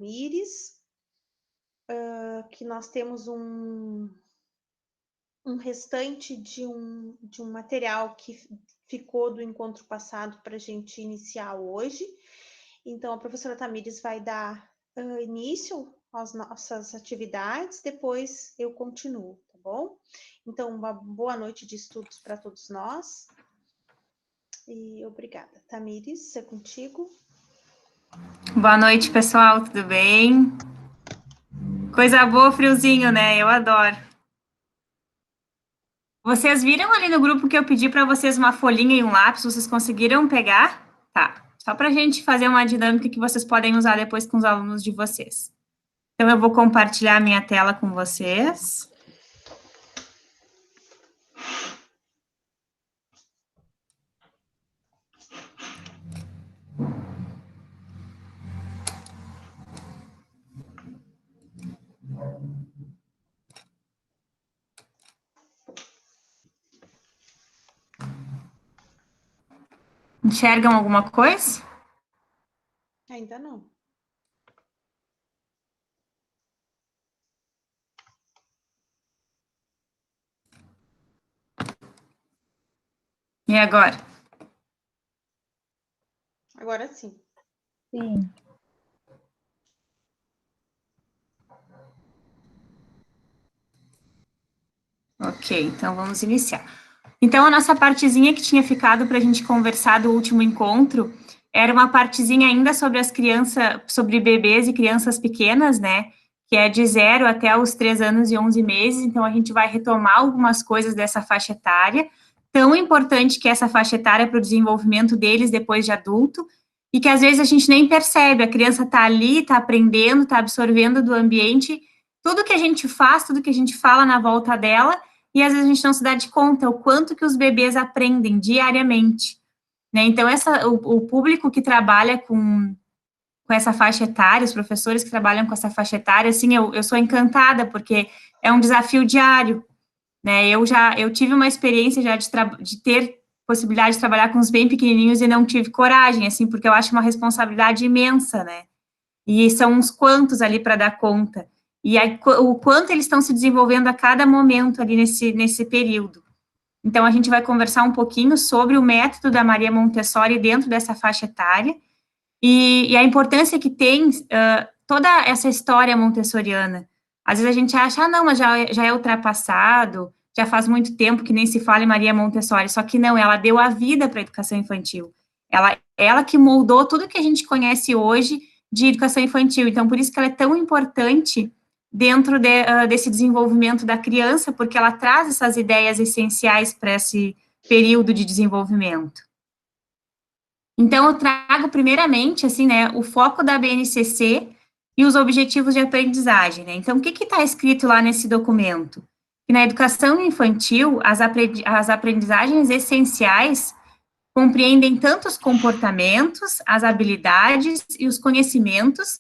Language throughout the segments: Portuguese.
Tamires, que nós temos um restante de um material que ficou do encontro passado para a gente iniciar hoje. Então, a professora Tamires vai dar início às nossas atividades, depois eu continuo, tá bom? Então, uma boa noite de estudos para todos nós. E obrigada. Tamires, é contigo. Boa noite, pessoal, tudo bem? Coisa boa, friozinho, né? Eu adoro. Vocês viram ali no grupo que eu pedi para vocês uma folhinha e um lápis? Vocês conseguiram pegar? Tá. Só para a gente fazer uma dinâmica que vocês podem usar depois com os alunos de vocês. Então, eu vou compartilhar a minha tela com vocês. Enxergam alguma coisa? Ainda não. E agora? Agora sim. Sim. Ok, então vamos iniciar. Então, a nossa partezinha que tinha ficado para a gente conversar do último encontro era uma partezinha ainda sobre as crianças, sobre bebês e crianças pequenas, né? Que é de 0 até os 3 anos e 11 meses. Então, a gente vai retomar algumas coisas dessa faixa etária, tão importante que é essa faixa etária para o desenvolvimento deles depois de adulto, e que às vezes a gente nem percebe. A criança está ali, está aprendendo, está absorvendo do ambiente, tudo que a gente faz, tudo que a gente fala na volta dela, e às vezes a gente não se dá de conta o quanto que os bebês aprendem diariamente, né? Então, o público que trabalha com essa faixa etária, os professores que trabalham com essa faixa etária, assim, eu sou encantada, porque é um desafio diário, né? Eu tive uma experiência já de ter possibilidade de trabalhar com os bem pequenininhos e não tive coragem, assim, porque eu acho uma responsabilidade imensa, né? E são uns quantos ali para dar conta. E o quanto eles estão se desenvolvendo a cada momento ali nesse período. Então, a gente vai conversar um pouquinho sobre o método da Maria Montessori dentro dessa faixa etária e a importância que tem toda essa história montessoriana. Às vezes a gente acha, não, mas já é ultrapassado, já faz muito tempo que nem se fala em Maria Montessori, só que não, ela deu a vida para a educação infantil. Ela que moldou tudo que a gente conhece hoje de educação infantil. Então, por isso que ela é tão importante dentro desse desenvolvimento da criança, porque ela traz essas ideias essenciais para esse período de desenvolvimento. Então, eu trago primeiramente, assim, né, o foco da BNCC e os objetivos de aprendizagem, né? Então, o que está escrito lá nesse documento? Que na educação infantil, as aprendizagens essenciais compreendem tanto os comportamentos, as habilidades e os conhecimentos,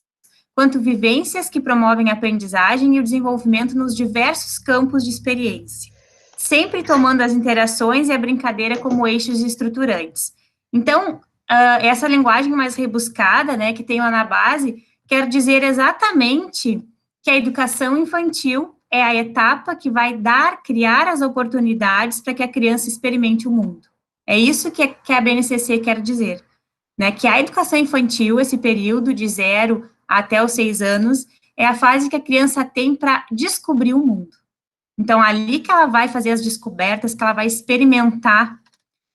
quanto vivências que promovem a aprendizagem e o desenvolvimento nos diversos campos de experiência, sempre tomando as interações e a brincadeira como eixos estruturantes. Então, essa linguagem mais rebuscada, né, que tem lá na base, quer dizer exatamente que a educação infantil é a etapa que vai criar as oportunidades para que a criança experimente o mundo. É isso que a BNCC quer dizer, né, que a educação infantil, esse período de 0 até os 6 anos, é a fase que a criança tem para descobrir o mundo. Então, ali que ela vai fazer as descobertas, que ela vai experimentar,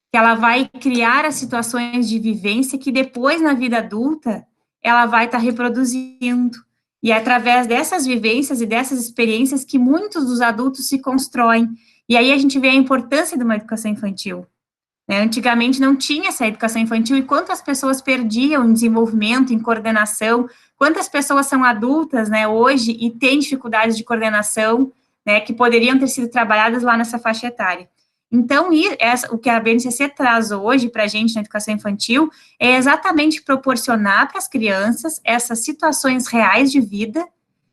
que ela vai criar as situações de vivência que depois, na vida adulta, ela vai estar reproduzindo. E é através dessas vivências e dessas experiências que muitos dos adultos se constroem. E aí a gente vê a importância de uma educação infantil. Né? Antigamente não tinha essa educação infantil, e quantas pessoas perdiam em desenvolvimento, em coordenação, quantas pessoas são adultas, né, hoje, e têm dificuldades de coordenação, né, que poderiam ter sido trabalhadas lá nessa faixa etária. Então, o que a BNCC traz hoje para a gente na educação infantil é exatamente proporcionar para as crianças essas situações reais de vida,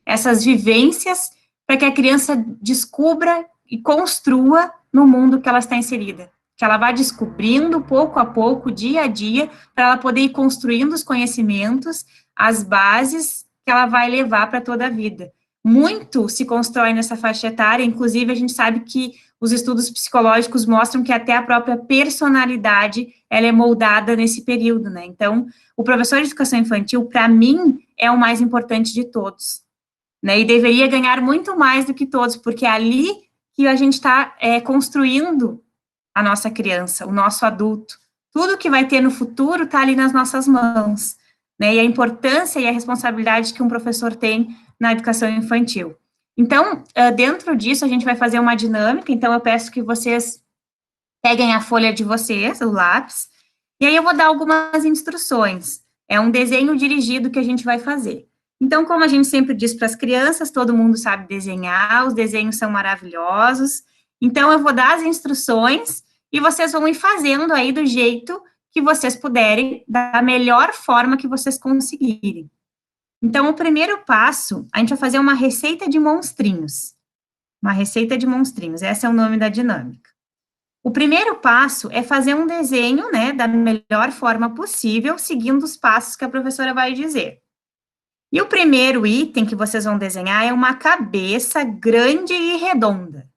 essas vivências, para que a criança descubra e construa no mundo que ela está inserida. Que ela vá descobrindo pouco a pouco, dia a dia, para ela poder ir construindo os conhecimentos, as bases que ela vai levar para toda a vida. Muito se constrói nessa faixa etária, inclusive a gente sabe que os estudos psicológicos mostram que até a própria personalidade, ela é moldada nesse período, né? Então, o professor de educação infantil, para mim, é o mais importante de todos, né? E deveria ganhar muito mais do que todos, porque é ali que a gente está construindo a nossa criança, o nosso adulto. Tudo que vai ter no futuro está ali nas nossas mãos, né? E a importância e a responsabilidade que um professor tem na educação infantil. Então, dentro disso, a gente vai fazer uma dinâmica, então eu peço que vocês peguem a folha de vocês, o lápis, e aí eu vou dar algumas instruções. É um desenho dirigido que a gente vai fazer. Então, como a gente sempre diz para as crianças, todo mundo sabe desenhar, os desenhos são maravilhosos. Então, eu vou dar as instruções e vocês vão ir fazendo aí do jeito que vocês puderem, da melhor forma que vocês conseguirem. Então, o primeiro passo, a gente vai fazer uma receita de monstrinhos. Uma receita de monstrinhos, esse é o nome da dinâmica. O primeiro passo é fazer um desenho, né, da melhor forma possível, seguindo os passos que a professora vai dizer. E o primeiro item que vocês vão desenhar é uma cabeça grande e redonda.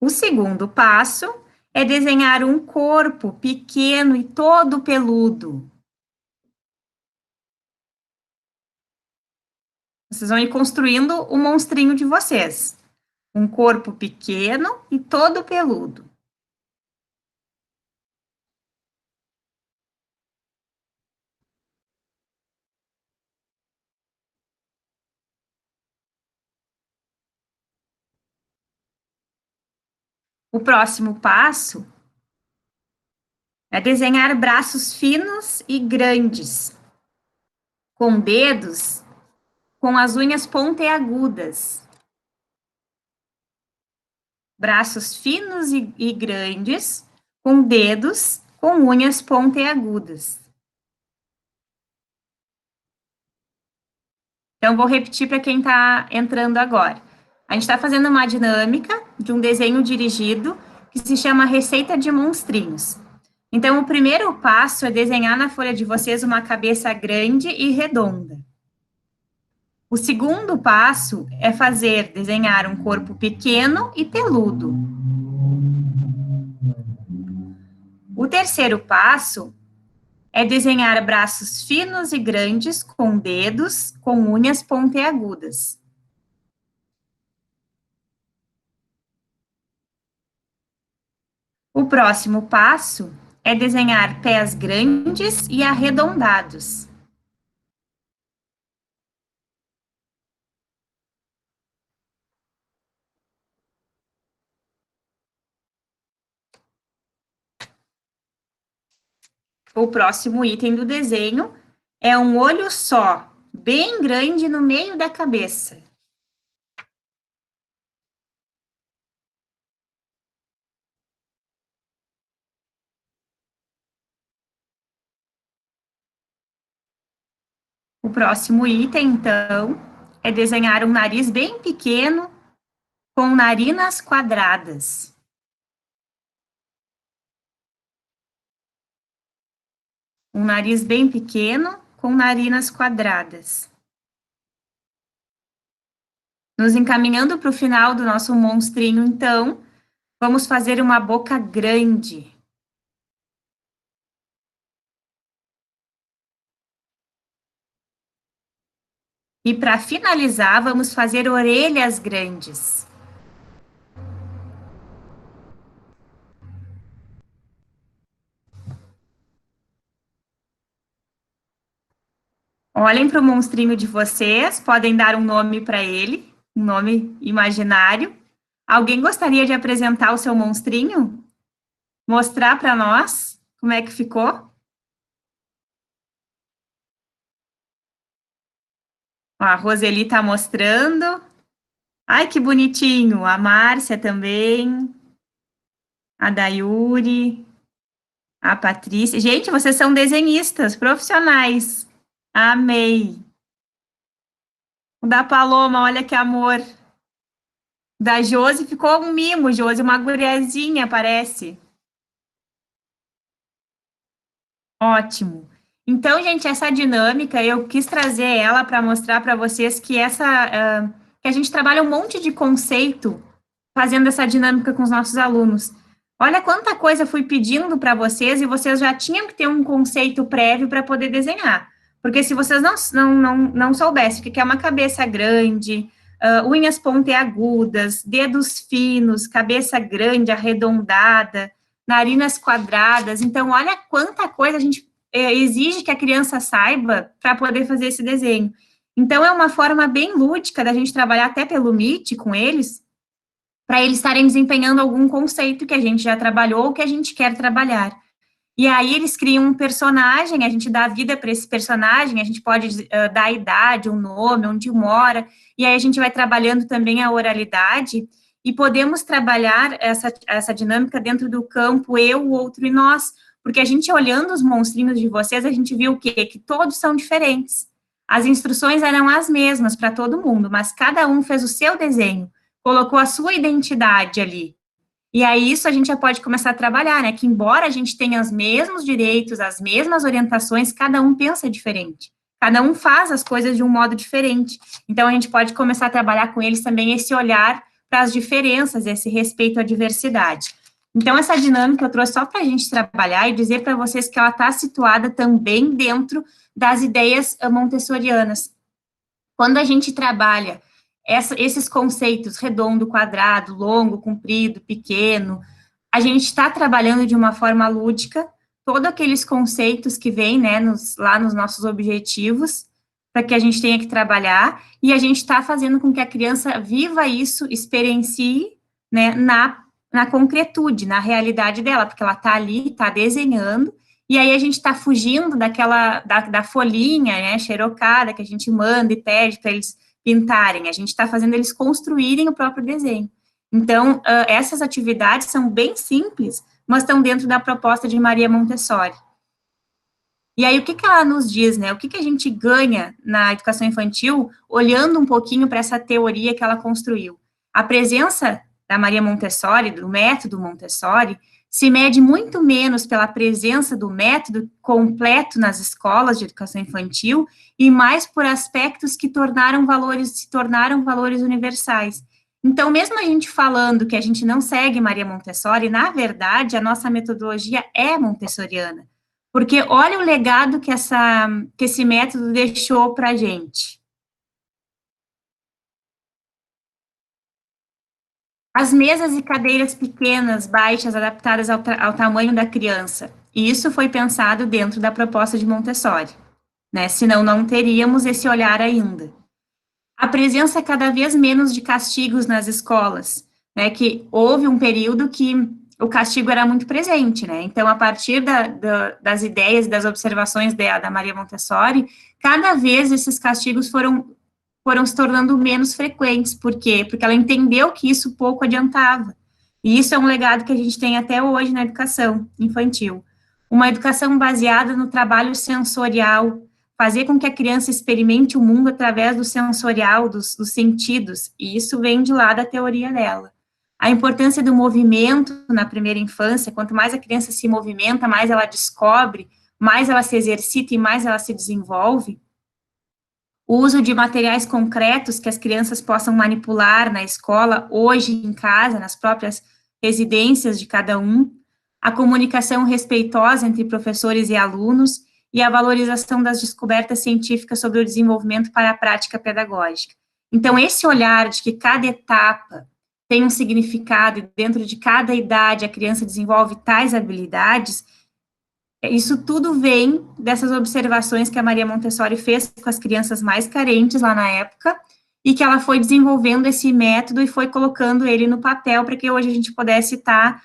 O segundo passo é desenhar um corpo pequeno e todo peludo. Vocês vão ir construindo o monstrinho de vocês. Um corpo pequeno e todo peludo. O próximo passo é desenhar braços finos e grandes, com dedos com as unhas pontiagudas. Braços finos e grandes, com dedos com unhas pontiagudas. Então, vou repetir para quem está entrando agora. A gente está fazendo uma dinâmica de um desenho dirigido que se chama Receita de Monstrinhos. Então, o primeiro passo é desenhar na folha de vocês uma cabeça grande e redonda. O segundo passo é desenhar um corpo pequeno e peludo. O terceiro passo é desenhar braços finos e grandes com dedos com unhas pontiagudas. O próximo passo é desenhar pés grandes e arredondados. O próximo item do desenho é um olho só, bem grande no meio da cabeça. O próximo item, então, é desenhar um nariz bem pequeno com narinas quadradas. Um nariz bem pequeno com narinas quadradas. Nos encaminhando para o final do nosso monstrinho, então, vamos fazer uma boca grande. E para finalizar, vamos fazer orelhas grandes. Olhem para o monstrinho de vocês, podem dar um nome para ele, um nome imaginário. Alguém gostaria de apresentar o seu monstrinho? Mostrar para nós como é que ficou? Ó, a Roseli está mostrando. Ai, que bonitinho. A Márcia também. A Dayuri. A Patrícia. Gente, vocês são desenhistas profissionais. Amei. O da Paloma, olha que amor. Da Josi ficou um mimo, Josi, uma guriazinha, parece. Ótimo. Então, gente, essa dinâmica, eu quis trazer ela para mostrar para vocês que que a gente trabalha um monte de conceito fazendo essa dinâmica com os nossos alunos. Olha quanta coisa eu fui pedindo para vocês e vocês já tinham que ter um conceito prévio para poder desenhar. Porque se vocês não soubessem o que é uma cabeça grande, unhas pontiagudas, dedos finos, cabeça grande, arredondada, narinas quadradas, então olha quanta coisa a gente exige que a criança saiba para poder fazer esse desenho. Então, é uma forma bem lúdica da gente trabalhar até pelo Meet com eles, para eles estarem desempenhando algum conceito que a gente já trabalhou ou que a gente quer trabalhar. E aí eles criam um personagem, a gente dá vida para esse personagem, a gente pode dar a idade, um nome, onde mora, e aí a gente vai trabalhando também a oralidade, e podemos trabalhar essa dinâmica dentro do campo eu, o outro e nós, porque a gente olhando os monstrinhos de vocês, a gente viu o quê? Que todos são diferentes. As instruções eram as mesmas para todo mundo, mas cada um fez o seu desenho, colocou a sua identidade ali. E aí, isso a gente já pode começar a trabalhar, né? Que embora a gente tenha os mesmos direitos, as mesmas orientações, cada um pensa diferente. Cada um faz as coisas de um modo diferente. Então, a gente pode começar a trabalhar com eles também esse olhar para as diferenças, esse respeito à diversidade. Então, essa dinâmica eu trouxe só para a gente trabalhar e dizer para vocês que ela está situada também dentro das ideias montessorianas. Quando a gente trabalha esses conceitos redondo, quadrado, longo, comprido, pequeno, a gente está trabalhando de uma forma lúdica todos aqueles conceitos que vêm, né, lá nos nossos objetivos, para que a gente tenha que trabalhar, e a gente está fazendo com que a criança viva isso, experiencie, né, na concretude, na realidade dela, porque ela está ali, está desenhando, e aí a gente está fugindo da folhinha, né, xerocada, que a gente manda e pede para eles pintarem, a gente está fazendo eles construírem o próprio desenho. Então, essas atividades são bem simples, mas estão dentro da proposta de Maria Montessori. E aí, o que ela nos diz, né? O que a gente ganha na educação infantil, olhando um pouquinho para essa teoria que ela construiu? A presença da Maria Montessori, do método Montessori, se mede muito menos pela presença do método completo nas escolas de educação infantil e mais por aspectos que se tornaram valores universais. Então, mesmo a gente falando que a gente não segue Maria Montessori, na verdade, a nossa metodologia é montessoriana. Porque olha o legado que esse método deixou para a gente. As mesas e cadeiras pequenas, baixas, adaptadas ao tamanho da criança. E isso foi pensado dentro da proposta de Montessori, né? Senão não teríamos esse olhar ainda. A presença cada vez menos de castigos nas escolas, né? Que houve um período que o castigo era muito presente, né? Então, a partir das ideias, das observações da Maria Montessori, cada vez esses castigos foram se tornando menos frequentes. Por quê? Porque ela entendeu que isso pouco adiantava. E isso é um legado que a gente tem até hoje na educação infantil. Uma educação baseada no trabalho sensorial, fazer com que a criança experimente o mundo através do sensorial, dos sentidos, e isso vem de lá da teoria dela. A importância do movimento na primeira infância, quanto mais a criança se movimenta, mais ela descobre, mais ela se exercita e mais ela se desenvolve. O uso de materiais concretos que as crianças possam manipular na escola, hoje em casa, nas próprias residências de cada um, a comunicação respeitosa entre professores e alunos e a valorização das descobertas científicas sobre o desenvolvimento para a prática pedagógica. Então, esse olhar de que cada etapa tem um significado e dentro de cada idade a criança desenvolve tais habilidades, isso tudo vem dessas observações que a Maria Montessori fez com as crianças mais carentes lá na época, e que ela foi desenvolvendo esse método e foi colocando ele no papel para que hoje a gente pudesse estar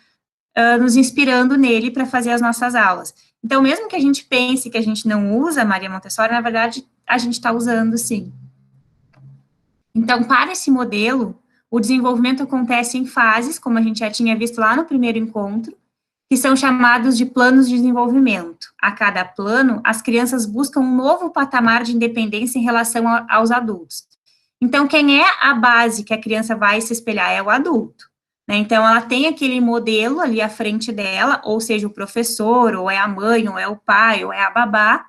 nos inspirando nele para fazer as nossas aulas. Então, mesmo que a gente pense que a gente não usa a Maria Montessori, na verdade, a gente está usando, sim. Então, para esse modelo, o desenvolvimento acontece em fases, como a gente já tinha visto lá no primeiro encontro, que são chamados de planos de desenvolvimento. A cada plano, as crianças buscam um novo patamar de independência em relação aos adultos. Então, quem é a base que a criança vai se espelhar é o adulto, né? Então, ela tem aquele modelo ali à frente dela, ou seja, o professor, ou é a mãe, ou é o pai, ou é a babá,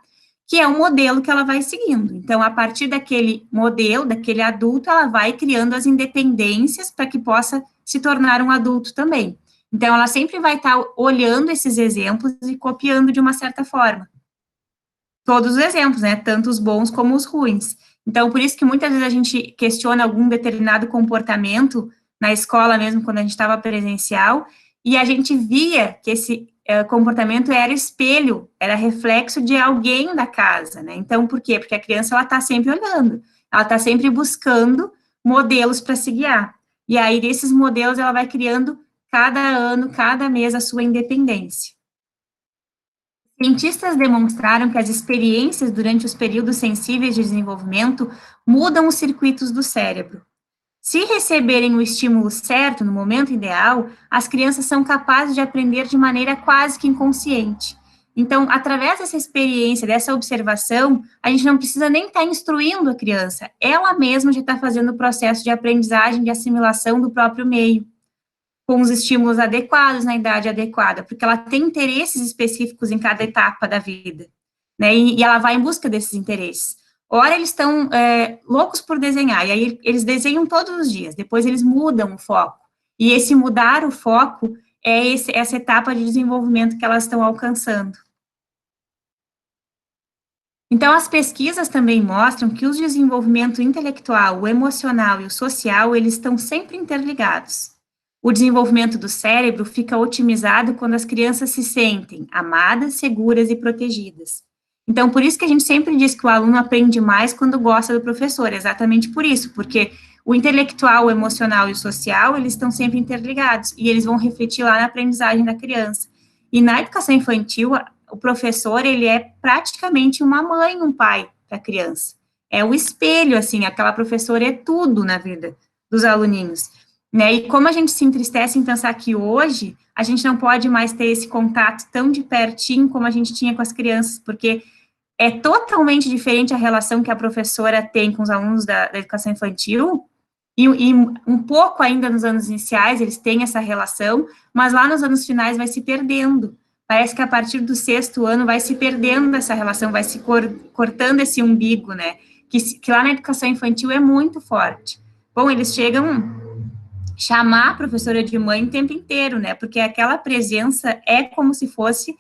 que é o modelo que ela vai seguindo. Então, a partir daquele modelo, daquele adulto, ela vai criando as independências para que possa se tornar um adulto também. Então, ela sempre vai estar olhando esses exemplos e copiando de uma certa forma. Todos os exemplos, né? Tanto os bons como os ruins. Então, por isso que muitas vezes a gente questiona algum determinado comportamento na escola mesmo, quando a gente estava presencial, e a gente via que esse comportamento era espelho, era reflexo de alguém da casa, né? Então, por quê? Porque a criança, ela está sempre olhando, ela está sempre buscando modelos para se guiar. E aí, desses modelos, ela vai criando, cada ano, cada mês, a sua independência. Cientistas demonstraram que as experiências durante os períodos sensíveis de desenvolvimento mudam os circuitos do cérebro. Se receberem o estímulo certo no momento ideal, as crianças são capazes de aprender de maneira quase que inconsciente. Então, através dessa experiência, dessa observação, a gente não precisa nem estar instruindo a criança, ela mesma já está fazendo o processo de aprendizagem, de assimilação do próprio meio, com os estímulos adequados na idade adequada, porque ela tem interesses específicos em cada etapa da vida, né? E ela vai em busca desses interesses. Ora, eles estão loucos por desenhar, e aí eles desenham todos os dias, depois eles mudam o foco. E esse mudar o foco é essa etapa de desenvolvimento que elas estão alcançando. Então, as pesquisas também mostram que o desenvolvimento intelectual, o emocional e o social, eles estão sempre interligados. O desenvolvimento do cérebro fica otimizado quando as crianças se sentem amadas, seguras e protegidas. Então, por isso que a gente sempre diz que o aluno aprende mais quando gosta do professor, exatamente por isso, porque o intelectual, o emocional e o social, eles estão sempre interligados, e eles vão refletir lá na aprendizagem da criança. E na educação infantil, o professor, ele é praticamente uma mãe, um pai para a criança. É o espelho, assim, aquela professora é tudo na vida dos aluninhos, né? E como a gente se entristece em pensar que hoje a gente não pode mais ter esse contato tão de pertinho como a gente tinha com as crianças, porque é totalmente diferente a relação que a professora tem com os alunos da educação infantil, e um pouco ainda nos anos iniciais eles têm essa relação, mas lá nos anos finais vai se perdendo. Parece que a partir do 6º ano vai se perdendo essa relação, vai se cortando esse umbigo, né? Que lá na educação infantil é muito forte. Bom, eles chegam a chamar a professora de mãe o tempo inteiro, né? Porque aquela presença é como se fosse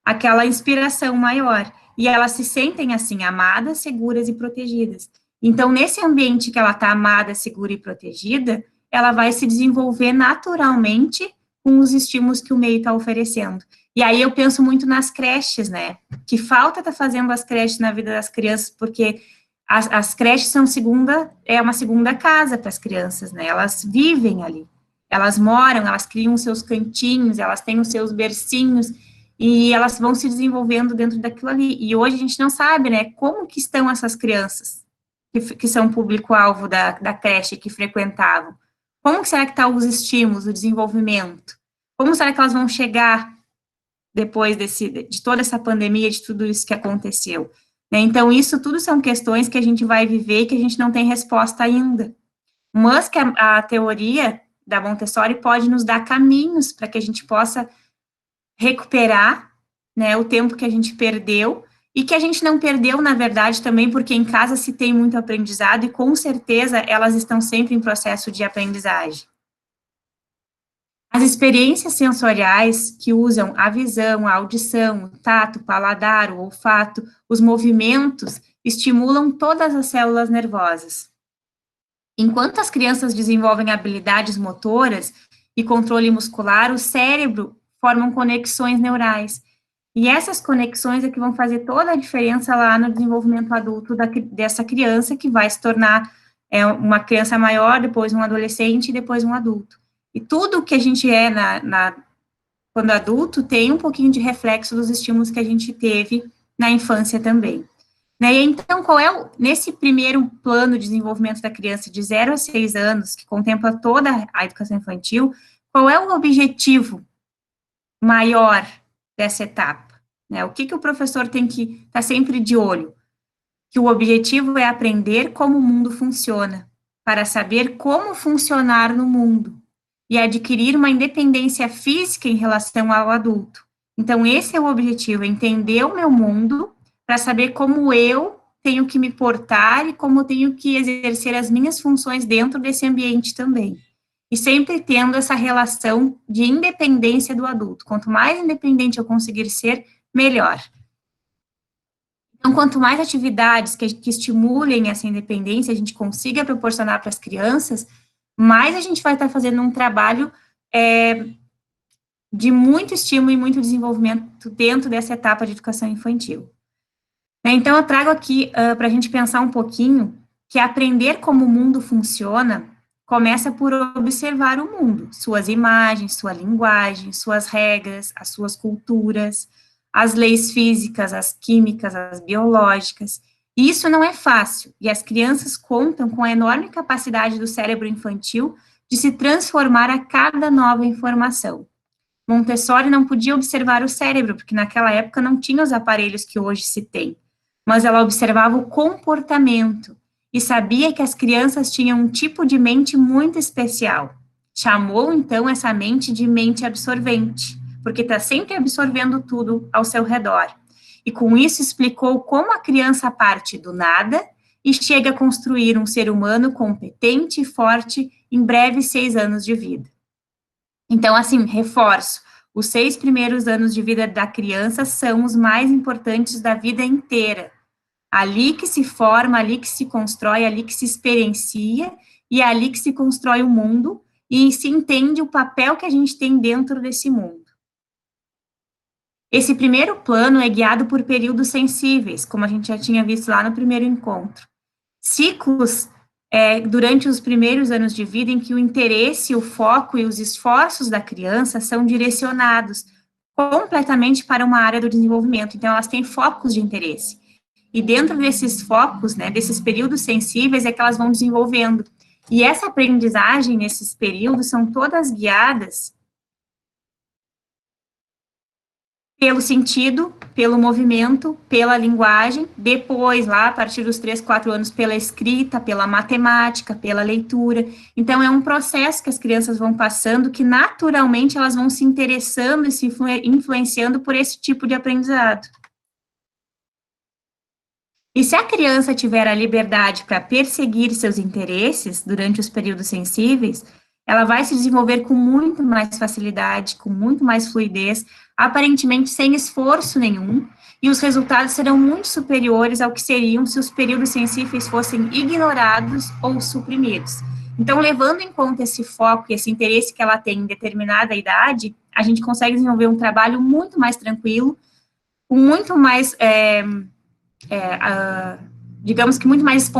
aquela inspiração maior. E elas se sentem assim, amadas, seguras e protegidas. Então, nesse ambiente que ela está amada, segura e protegida, ela vai se desenvolver naturalmente com os estímulos que o meio está oferecendo. E aí eu penso muito nas creches, né? Que falta tá fazendo as creches na vida das crianças, porque as creches são uma segunda casa para as crianças, né? Elas vivem ali, elas moram, elas criam os seus cantinhos, elas têm os seus bercinhos, e elas vão se desenvolvendo dentro daquilo ali. E hoje a gente não sabe, né, como que estão essas crianças que são público-alvo da creche, que frequentavam. Como que será que estão os estímulos, o desenvolvimento? Como será que elas vão chegar depois de toda essa pandemia, de tudo isso que aconteceu? Né? Então, isso tudo são questões que a gente vai viver e que a gente não tem resposta ainda. Mas que a teoria da Montessori pode nos dar caminhos para que a gente possa recuperar, né, o tempo que a gente perdeu, e que a gente não perdeu, na verdade, também porque em casa se tem muito aprendizado, e com certeza elas estão sempre em processo de aprendizagem. As experiências sensoriais que usam a visão, a audição, o tato, o paladar, o olfato, os movimentos, estimulam todas as células nervosas. Enquanto as crianças desenvolvem habilidades motoras e controle muscular, o cérebro formam conexões neurais. E essas conexões é que vão fazer toda a diferença lá no desenvolvimento adulto dessa criança, que vai se tornar uma criança maior, depois um adolescente e depois um adulto. E tudo que a gente é quando adulto tem um pouquinho de reflexo dos estímulos que a gente teve na infância também. Né? E então, nesse primeiro plano de desenvolvimento da criança de 0 a 6 anos, que contempla toda a educação infantil, qual é o objetivo maior dessa etapa? Né? O que o professor tem que estar sempre de olho? que o objetivo é aprender como o mundo funciona, para saber como funcionar no mundo e adquirir uma independência física em relação ao adulto. Então, esse é o objetivo, entender o meu mundo para saber como eu tenho que me portar e como tenho que exercer as minhas funções dentro desse ambiente também. E sempre tendo essa relação de independência do adulto. Quanto mais independente eu conseguir ser, melhor. Então, quanto mais atividades que estimulem essa independência a gente consiga proporcionar para as crianças, mais a gente vai estar fazendo um trabalho de muito estímulo e muito desenvolvimento dentro dessa etapa de educação infantil. Então, eu trago aqui para a gente pensar um pouquinho que aprender como o mundo funciona começa por observar o mundo, suas imagens, sua linguagem, suas regras, as suas culturas, as leis físicas, as químicas, as biológicas. E isso não é fácil, e as crianças contam com a enorme capacidade do cérebro infantil de se transformar a cada nova informação. Montessori não podia observar o cérebro, porque naquela época não tinha os aparelhos que hoje se tem, mas ela observava o comportamento e sabia que as crianças tinham um tipo de mente muito especial. Chamou, então, essa mente de mente absorvente, porque está sempre absorvendo tudo ao seu redor. E com isso explicou como a criança parte do nada e chega a construir um ser humano competente e forte em breves 6 anos de vida. Então, assim, reforço, os 6 primeiros anos de vida da criança são os mais importantes da vida inteira. Ali que se forma, ali que se constrói, ali que se experiencia, e é ali que se constrói o mundo, e se entende o papel que a gente tem dentro desse mundo. Esse primeiro plano é guiado por períodos sensíveis, como a gente já tinha visto lá no primeiro encontro. Ciclos durante os primeiros anos de vida em que o interesse, o foco e os esforços da criança são direcionados completamente para uma área do desenvolvimento. Então, elas têm focos de interesse. E dentro desses focos, né, desses períodos sensíveis, é que elas vão desenvolvendo. E essa aprendizagem nesses períodos são todas guiadas pelo sentido, pelo movimento, pela linguagem, depois, lá, a partir dos 3, 4 anos, pela escrita, pela matemática, pela leitura. Então, é um processo que as crianças vão passando, que naturalmente elas vão se interessando e se influenciando por esse tipo de aprendizado. E se a criança tiver a liberdade para perseguir seus interesses durante os períodos sensíveis, ela vai se desenvolver com muito mais facilidade, com muito mais fluidez, aparentemente sem esforço nenhum, e os resultados serão muito superiores ao que seriam se os períodos sensíveis fossem ignorados ou suprimidos. Então, levando em conta esse foco e esse interesse que ela tem em determinada idade, a gente consegue desenvolver um trabalho muito mais tranquilo, com muito mais digamos que muito mais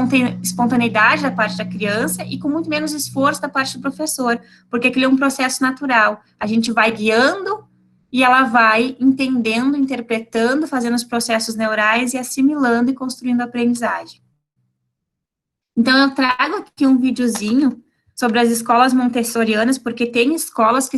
espontaneidade da parte da criança e com muito menos esforço da parte do professor, porque aquilo é um processo natural. A gente vai guiando e ela vai entendendo, interpretando, fazendo os processos neurais e assimilando e construindo a aprendizagem. Então, eu trago aqui um videozinho sobre as escolas montessorianas, porque tem escolas que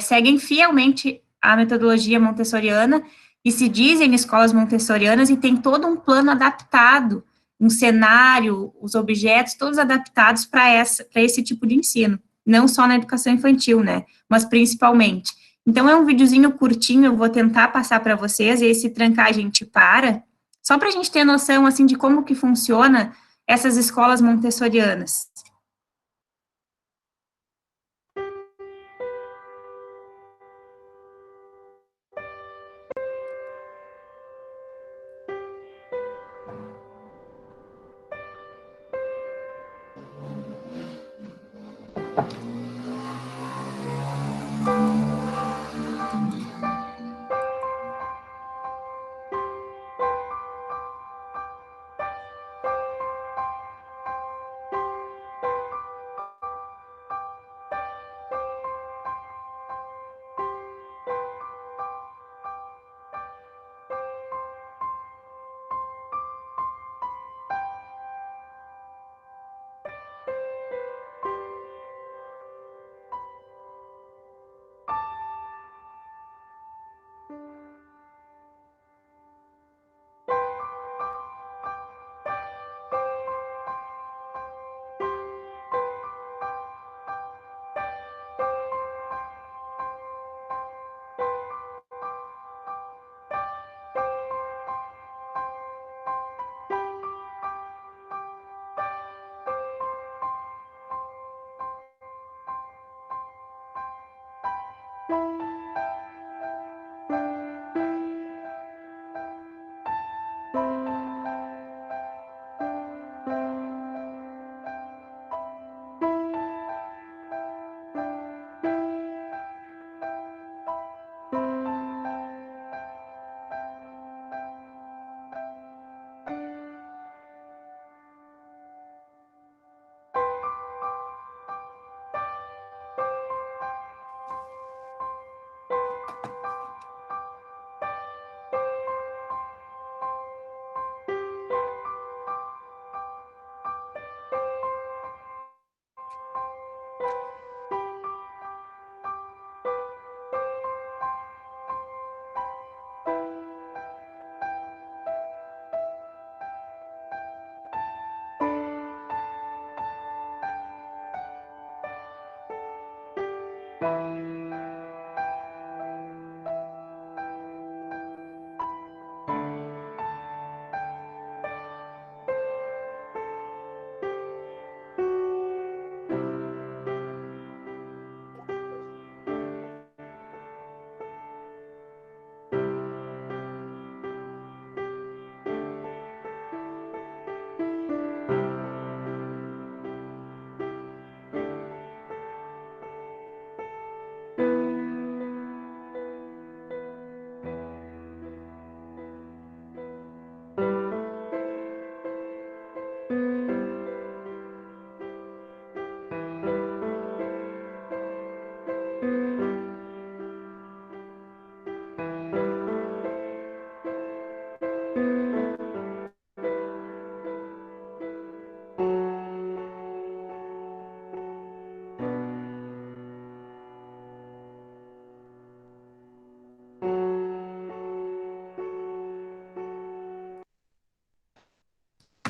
seguem fielmente a metodologia montessoriana e se dizem escolas montessorianas e tem todo um plano adaptado, um cenário, os objetos, todos adaptados para esse tipo de ensino, não só na educação infantil, né, mas principalmente. Então, é um videozinho curtinho, eu vou tentar passar para vocês, e aí se trancar a gente para, só para a gente ter noção, assim, de como que funciona essas escolas montessorianas.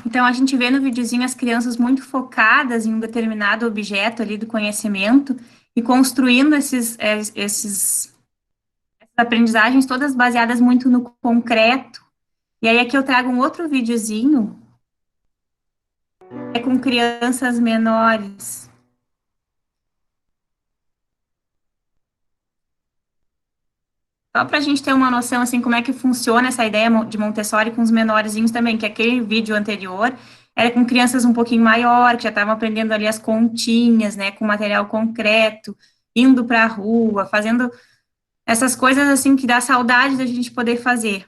Então, a gente vê no videozinho as crianças muito focadas em um determinado objeto ali do conhecimento e construindo essas aprendizagens todas baseadas muito no concreto. E aí aqui eu trago um outro videozinho, com crianças menores. Só para a gente ter uma noção, assim, como é que funciona essa ideia de Montessori com os menorzinhos também, que aquele vídeo anterior era com crianças um pouquinho maior, que já estavam aprendendo ali as continhas, né, com material concreto, indo para a rua, fazendo essas coisas, assim, que dá saudade da gente poder fazer.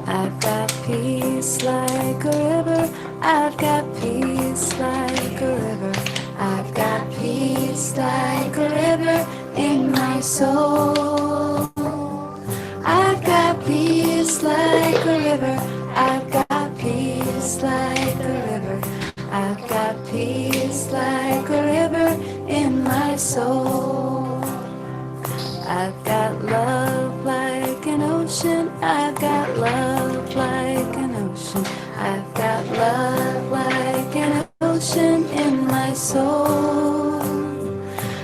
I've got peace like a river. I've got peace like a river. I've got peace like a river in my soul. I've got peace like a river. I've got peace like a river. I've got peace like a river in my soul. I've got love like an ocean. I've got love like an ocean. I've got love like an ocean in my soul.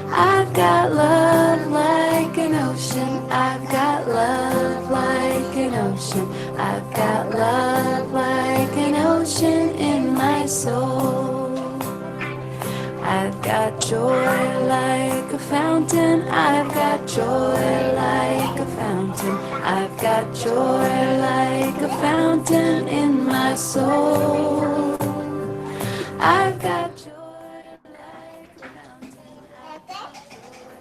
I've got love like an ocean. I've got love like an ocean. I've got love like an ocean got joy like a fountain. I've got joy like a fountain. I've got joy like a fountain in my soul. I've got joy like a fountain. I've got joy like a fountain. I've got joy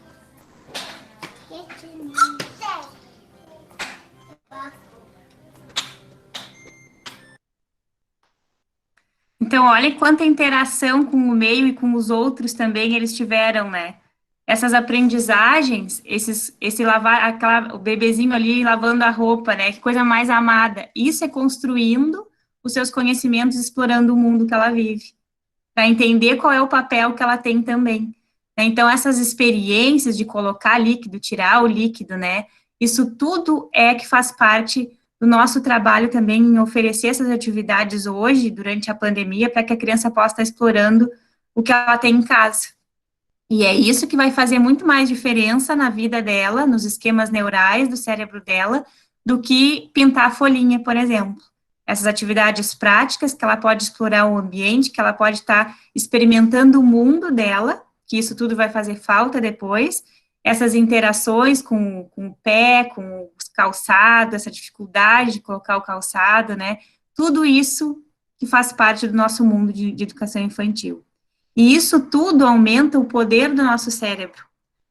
like a fountain. Então, olha quanta interação com o meio e com os outros também eles tiveram, né? Essas aprendizagens, esse lavar, o bebezinho ali lavando a roupa, né? Que coisa mais amada. Isso é construindo os seus conhecimentos, explorando o mundo que ela vive, para entender qual é o papel que ela tem também. Então, essas experiências de colocar líquido, tirar o líquido, né? Isso tudo é que faz parte do nosso trabalho também em oferecer essas atividades hoje, durante a pandemia, para que a criança possa estar explorando o que ela tem em casa. E é isso que vai fazer muito mais diferença na vida dela, nos esquemas neurais do cérebro dela, do que pintar a folhinha, por exemplo. Essas atividades práticas que ela pode explorar o ambiente, que ela pode estar experimentando o mundo dela, que isso tudo vai fazer falta depois, essas interações com o pé, com os calçados, essa dificuldade de colocar o calçado, né, tudo isso que faz parte do nosso mundo de educação infantil. E isso tudo aumenta o poder do nosso cérebro.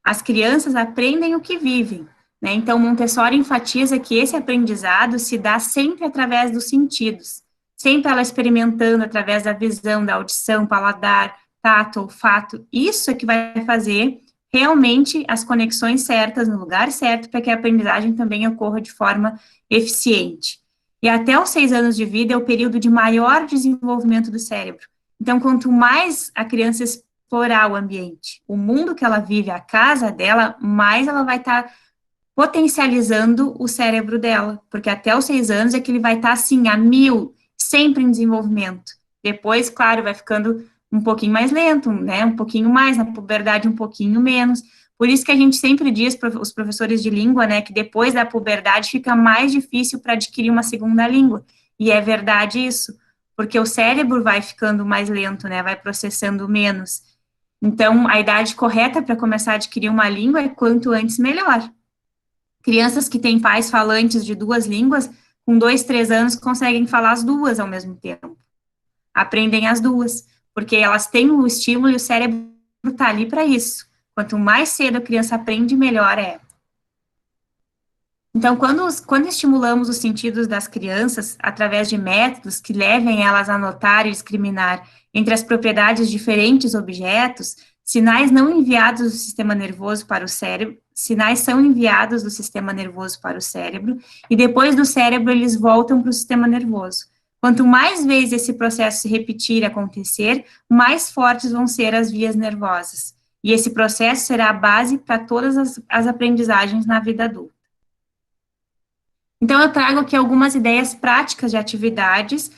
As crianças aprendem o que vivem, né, então Montessori enfatiza que esse aprendizado se dá sempre através dos sentidos, sempre ela experimentando através da visão, da audição, paladar, tato, olfato, isso é que vai fazer realmente as conexões certas no lugar certo para que a aprendizagem também ocorra de forma eficiente. E até os 6 anos de vida é o período de maior desenvolvimento do cérebro. Então, quanto mais a criança explorar o ambiente, o mundo que ela vive, a casa dela, mais ela vai estar potencializando o cérebro dela, porque até os 6 anos é que ele vai estar assim, a 1000, sempre em desenvolvimento. Depois, claro, vai ficando um pouquinho mais lento, né, um pouquinho mais, na puberdade um pouquinho menos, por isso que a gente sempre diz para os professores de língua, né, que depois da puberdade fica mais difícil para adquirir uma segunda língua, e é verdade isso, porque o cérebro vai ficando mais lento, né, vai processando menos, então a idade correta para começar a adquirir uma língua é quanto antes melhor. Crianças que têm pais falantes de 2 línguas, com 2, 3 anos conseguem falar as 2 ao mesmo tempo, aprendem as 2, porque elas têm o estímulo e o cérebro está ali para isso. Quanto mais cedo a criança aprende, melhor é. Então, quando estimulamos os sentidos das crianças, através de métodos que levem elas a notar e discriminar entre as propriedades de diferentes objetos, sinais não enviados do sistema nervoso para o cérebro, sinais são enviados do sistema nervoso para o cérebro, e depois do cérebro eles voltam para o sistema nervoso. Quanto mais vezes esse processo se repetir e acontecer, mais fortes vão ser as vias nervosas. E esse processo será a base para todas as aprendizagens na vida adulta. Então, eu trago aqui algumas ideias práticas de atividades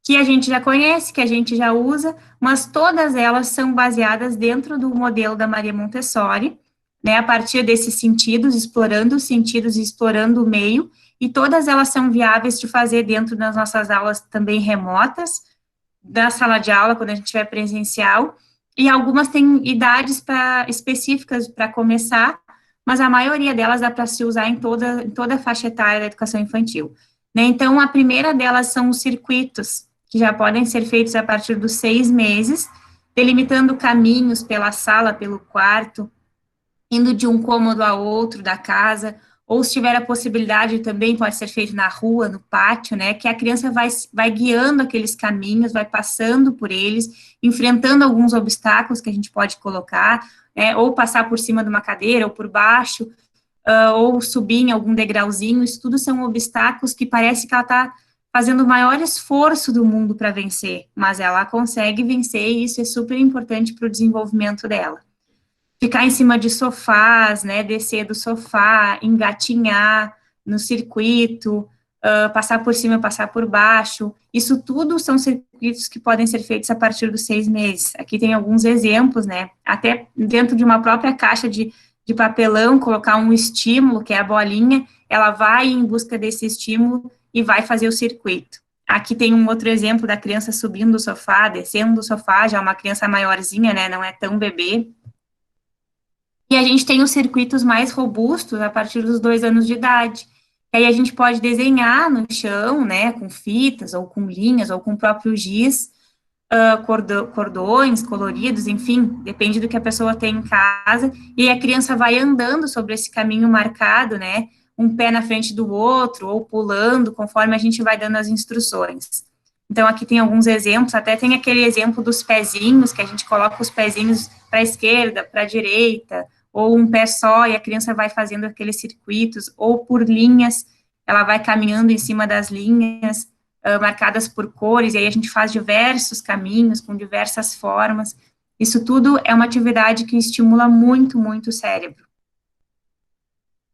que a gente já conhece, que a gente já usa, mas todas elas são baseadas dentro do modelo da Maria Montessori, né, a partir desses sentidos, explorando os sentidos e explorando o meio, e todas elas são viáveis de fazer dentro das nossas aulas também remotas, da sala de aula, quando a gente tiver presencial, e algumas têm idades específicas para começar, mas a maioria delas dá para se usar em toda a faixa etária da educação infantil. Né? Então, a primeira delas são os circuitos, que já podem ser feitos a partir dos 6 meses, delimitando caminhos pela sala, pelo quarto, indo de um cômodo a outro da casa, ou se tiver a possibilidade também pode ser feito na rua, no pátio, né, que a criança vai guiando aqueles caminhos, vai passando por eles, enfrentando alguns obstáculos que a gente pode colocar, né, ou passar por cima de uma cadeira, ou por baixo, ou subir em algum degrauzinho, isso tudo são obstáculos que parece que ela está fazendo o maior esforço do mundo para vencer, mas ela consegue vencer e isso é super importante para o desenvolvimento dela. Ficar em cima de sofás, né, descer do sofá, engatinhar no circuito, passar por cima, passar por baixo, isso tudo são circuitos que podem ser feitos a partir dos 6 meses. Aqui tem alguns exemplos, né, até dentro de uma própria caixa de de papelão, colocar um estímulo, que é a bolinha, ela vai em busca desse estímulo e vai fazer o circuito. Aqui tem um outro exemplo da criança subindo do sofá, descendo do sofá, já uma criança maiorzinha, né, não é tão bebê. E a gente tem os circuitos mais robustos a partir dos 2 anos de idade. Aí a gente pode desenhar no chão, né, com fitas, ou com linhas, ou com o próprio giz, cordões coloridos, enfim, depende do que a pessoa tem em casa, e a criança vai andando sobre esse caminho marcado, né, um pé na frente do outro, ou pulando, conforme a gente vai dando as instruções. Então, aqui tem alguns exemplos, até tem aquele exemplo dos pezinhos, que a gente coloca os pezinhos para a esquerda, para a direita, ou um pé só, e a criança vai fazendo aqueles circuitos, ou por linhas, ela vai caminhando em cima das linhas, marcadas por cores, e aí a gente faz diversos caminhos, com diversas formas. Isso tudo é uma atividade que estimula muito, muito o cérebro.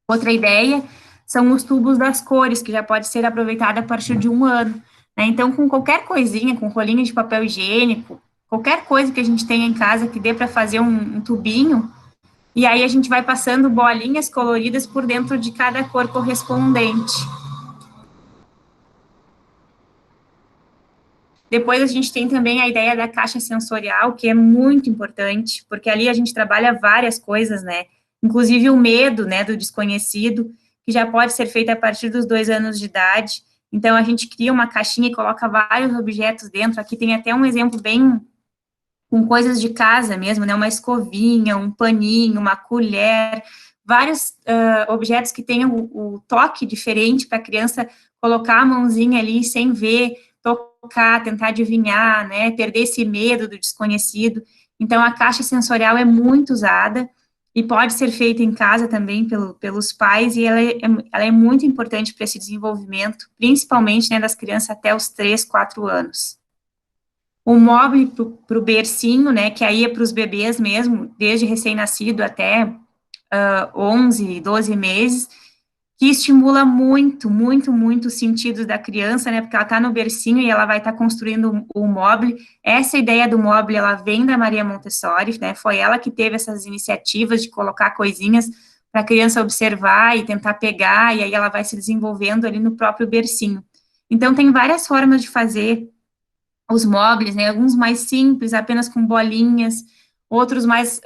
Outra ideia são os tubos das cores, que já pode ser aproveitado a partir de 1 ano, né? Então, com qualquer coisinha, com rolinho de papel higiênico, qualquer coisa que a gente tenha em casa que dê para fazer um tubinho, e aí a gente vai passando bolinhas coloridas por dentro de cada cor correspondente. Depois a gente tem também a ideia da caixa sensorial, que é muito importante, porque ali a gente trabalha várias coisas, né? Inclusive o medo, né, do desconhecido, que já pode ser feito a partir dos 2 anos de idade. Então, a gente cria uma caixinha e coloca vários objetos dentro. Aqui tem até um exemplo bem com coisas de casa mesmo, né? Uma escovinha, um paninho, uma colher, vários objetos que tenham o toque diferente para a criança colocar a mãozinha ali sem ver, tocar, tentar adivinhar, né, perder esse medo do desconhecido. Então, a caixa sensorial é muito usada e pode ser feita em casa também pelos pais, e ela é muito importante para esse desenvolvimento, principalmente, né, das crianças até os 3, 4 anos. O móvel para o bercinho, né, que aí é para os bebês mesmo, desde recém-nascido até 11, 12 meses, que estimula muito, muito, muito os sentidos da criança, né, porque ela está no bercinho e ela vai estar construindo o móvel. Essa ideia do móvel, ela vem da Maria Montessori, né, foi ela que teve essas iniciativas de colocar coisinhas para a criança observar e tentar pegar, e aí ela vai se desenvolvendo ali no próprio bercinho. Então, tem várias formas de fazer os móveis, né, alguns mais simples, apenas com bolinhas, outros mais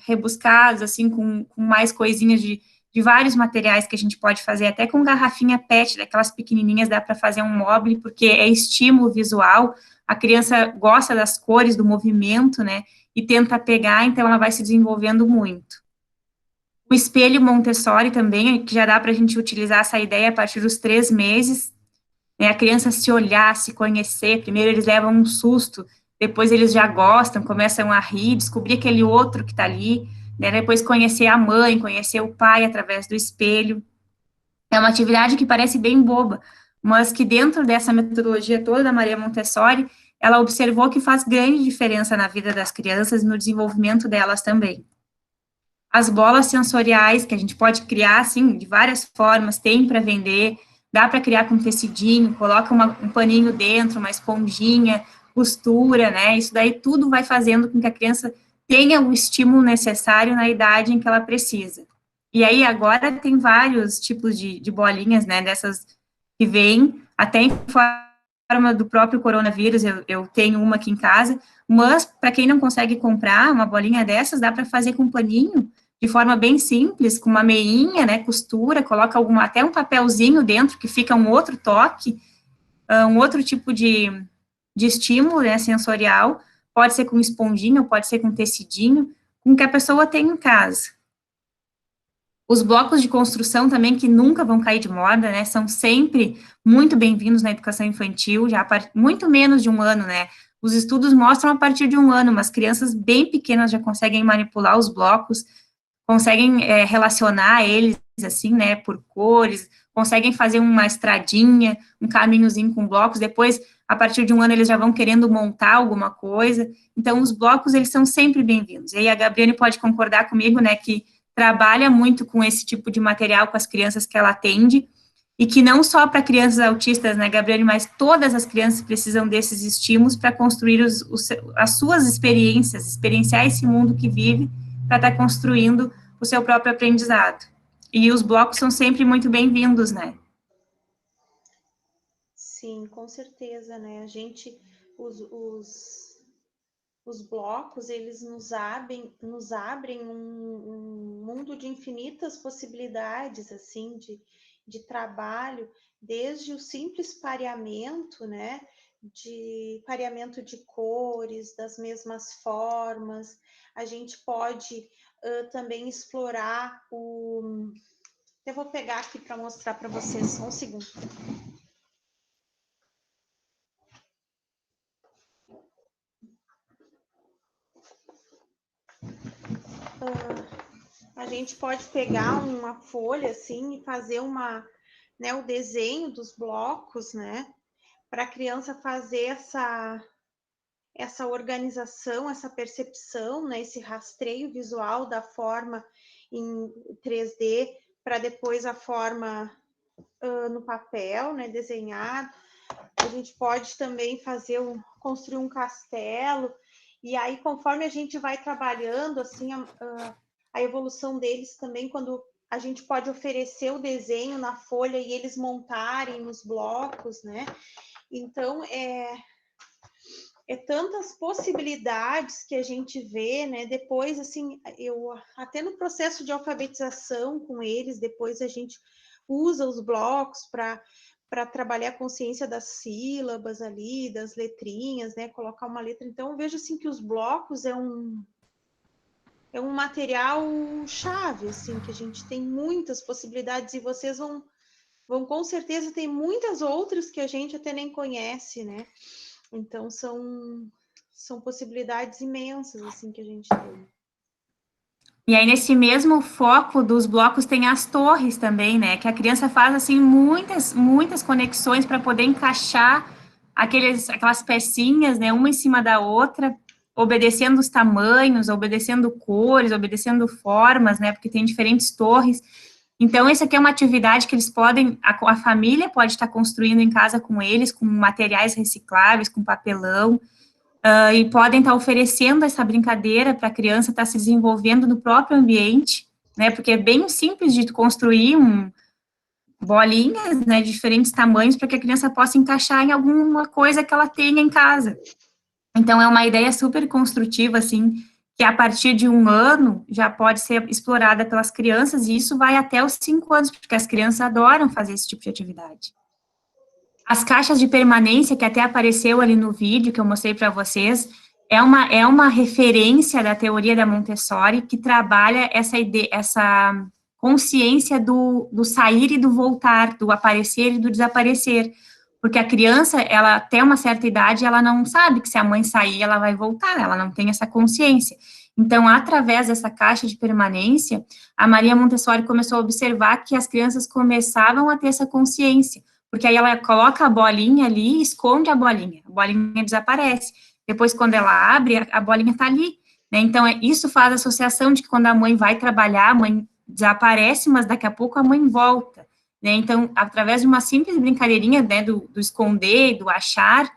rebuscados, assim, com mais coisinhas de vários materiais que a gente pode fazer, até com garrafinha PET, daquelas pequenininhas, dá para fazer um móvel, porque é estímulo visual, a criança gosta das cores, do movimento, né, e tenta pegar, então ela vai se desenvolvendo muito. O espelho Montessori também, que já dá para a gente utilizar essa ideia a partir dos 3 meses, né, a criança se olhar, se conhecer, primeiro eles levam um susto, depois eles já gostam, começam a rir, descobrir aquele outro que está ali, né, depois conhecer a mãe, conhecer o pai através do espelho. É uma atividade que parece bem boba, mas que dentro dessa metodologia toda da Maria Montessori, ela observou que faz grande diferença na vida das crianças e no desenvolvimento delas também. As bolas sensoriais, que a gente pode criar, assim, de várias formas, tem para vender, dá para criar com tecidinho, coloca um paninho dentro, uma esponjinha, costura, né, isso daí tudo vai fazendo com que a criança tenha o estímulo necessário na idade em que ela precisa. E aí, agora, tem vários tipos de bolinhas, né, dessas que vêm, até em forma do próprio coronavírus, eu tenho uma aqui em casa, mas, para quem não consegue comprar uma bolinha dessas, dá para fazer com paninho, de forma bem simples, com uma meinha, né, costura, coloca até um papelzinho dentro, que fica um outro toque, um outro tipo de estímulo, né, sensorial, pode ser com esponjinha, pode ser com tecidinho, com que a pessoa tem em casa. Os blocos de construção também, que nunca vão cair de moda, né, são sempre muito bem-vindos na educação infantil, já muito menos de 1 ano, né, os estudos mostram a partir de 1 ano, mas crianças bem pequenas já conseguem manipular os blocos, conseguem relacionar eles, assim, né, por cores, conseguem fazer uma estradinha, um caminhozinho com blocos, depois, a partir de 1 ano, eles já vão querendo montar alguma coisa, então, os blocos, eles são sempre bem-vindos, e aí a Gabriele pode concordar comigo, né, que trabalha muito com esse tipo de material com as crianças que ela atende, e que não só para crianças autistas, né, Gabriele, mas todas as crianças precisam desses estímulos para construir as suas experiências, experienciar esse mundo que vive, para estar construindo o seu próprio aprendizado. E os blocos são sempre muito bem-vindos, né? Sim, com certeza, né? A gente, os blocos, eles nos abrem um mundo de infinitas possibilidades, assim, de trabalho, desde o simples pareamento, né? De pareamento de cores, das mesmas formas. A gente pode também explorar o... Eu vou pegar aqui para mostrar para vocês, só um segundo. A gente pode pegar uma folha assim e fazer né, o desenho dos blocos, né, para a criança fazer essa organização, essa percepção, né, esse rastreio visual da forma em 3D para depois a forma no papel, né, desenhado. A gente pode também construir um castelo, e aí conforme a gente vai trabalhando assim a evolução deles também, quando a gente pode oferecer o desenho na folha e eles montarem nos blocos, né? Então, é tantas possibilidades que a gente vê, né? Depois, assim, até no processo de alfabetização com eles, depois a gente usa os blocos para trabalhar a consciência das sílabas ali, das letrinhas, né? Colocar uma letra. Então, eu vejo assim que os blocos é um material chave, assim, que a gente tem muitas possibilidades e vocês vão com certeza ter muitas outras que a gente até nem conhece, né? Então, são possibilidades imensas, assim, que a gente tem. E aí, nesse mesmo foco dos blocos, tem as torres também, né? Que a criança faz, assim, muitas conexões para poder encaixar aquelas pecinhas, né? Uma em cima da outra, obedecendo os tamanhos, obedecendo cores, obedecendo formas, né? Porque tem diferentes torres. Então, essa aqui é uma atividade que eles podem, a família pode estar construindo em casa com eles, com materiais recicláveis, com papelão, e podem estar oferecendo essa brincadeira para a criança estar se desenvolvendo no próprio ambiente, né, porque é bem simples de construir bolinhas, né, de diferentes tamanhos, para que a criança possa encaixar em alguma coisa que ela tenha em casa. Então, é uma ideia super construtiva, assim, que a partir de 1 ano já pode ser explorada pelas crianças, e isso vai até os 5 anos, porque as crianças adoram fazer esse tipo de atividade. As caixas de permanência, que até apareceu ali no vídeo que eu mostrei para vocês, é uma referência da teoria da Montessori, que trabalha essa consciência do sair e do voltar, do aparecer e do desaparecer, porque a criança, ela até uma certa idade, ela não sabe que se a mãe sair, ela vai voltar, ela não tem essa consciência. Então, através dessa caixa de permanência, a Maria Montessori começou a observar que as crianças começavam a ter essa consciência, porque aí ela coloca a bolinha ali e esconde a bolinha desaparece. Depois, quando ela abre, a bolinha está ali, né? Então, isso faz a associação de que quando a mãe vai trabalhar, a mãe desaparece, mas daqui a pouco a mãe volta, né? Então, através de uma simples brincadeirinha, né, do esconder, do achar,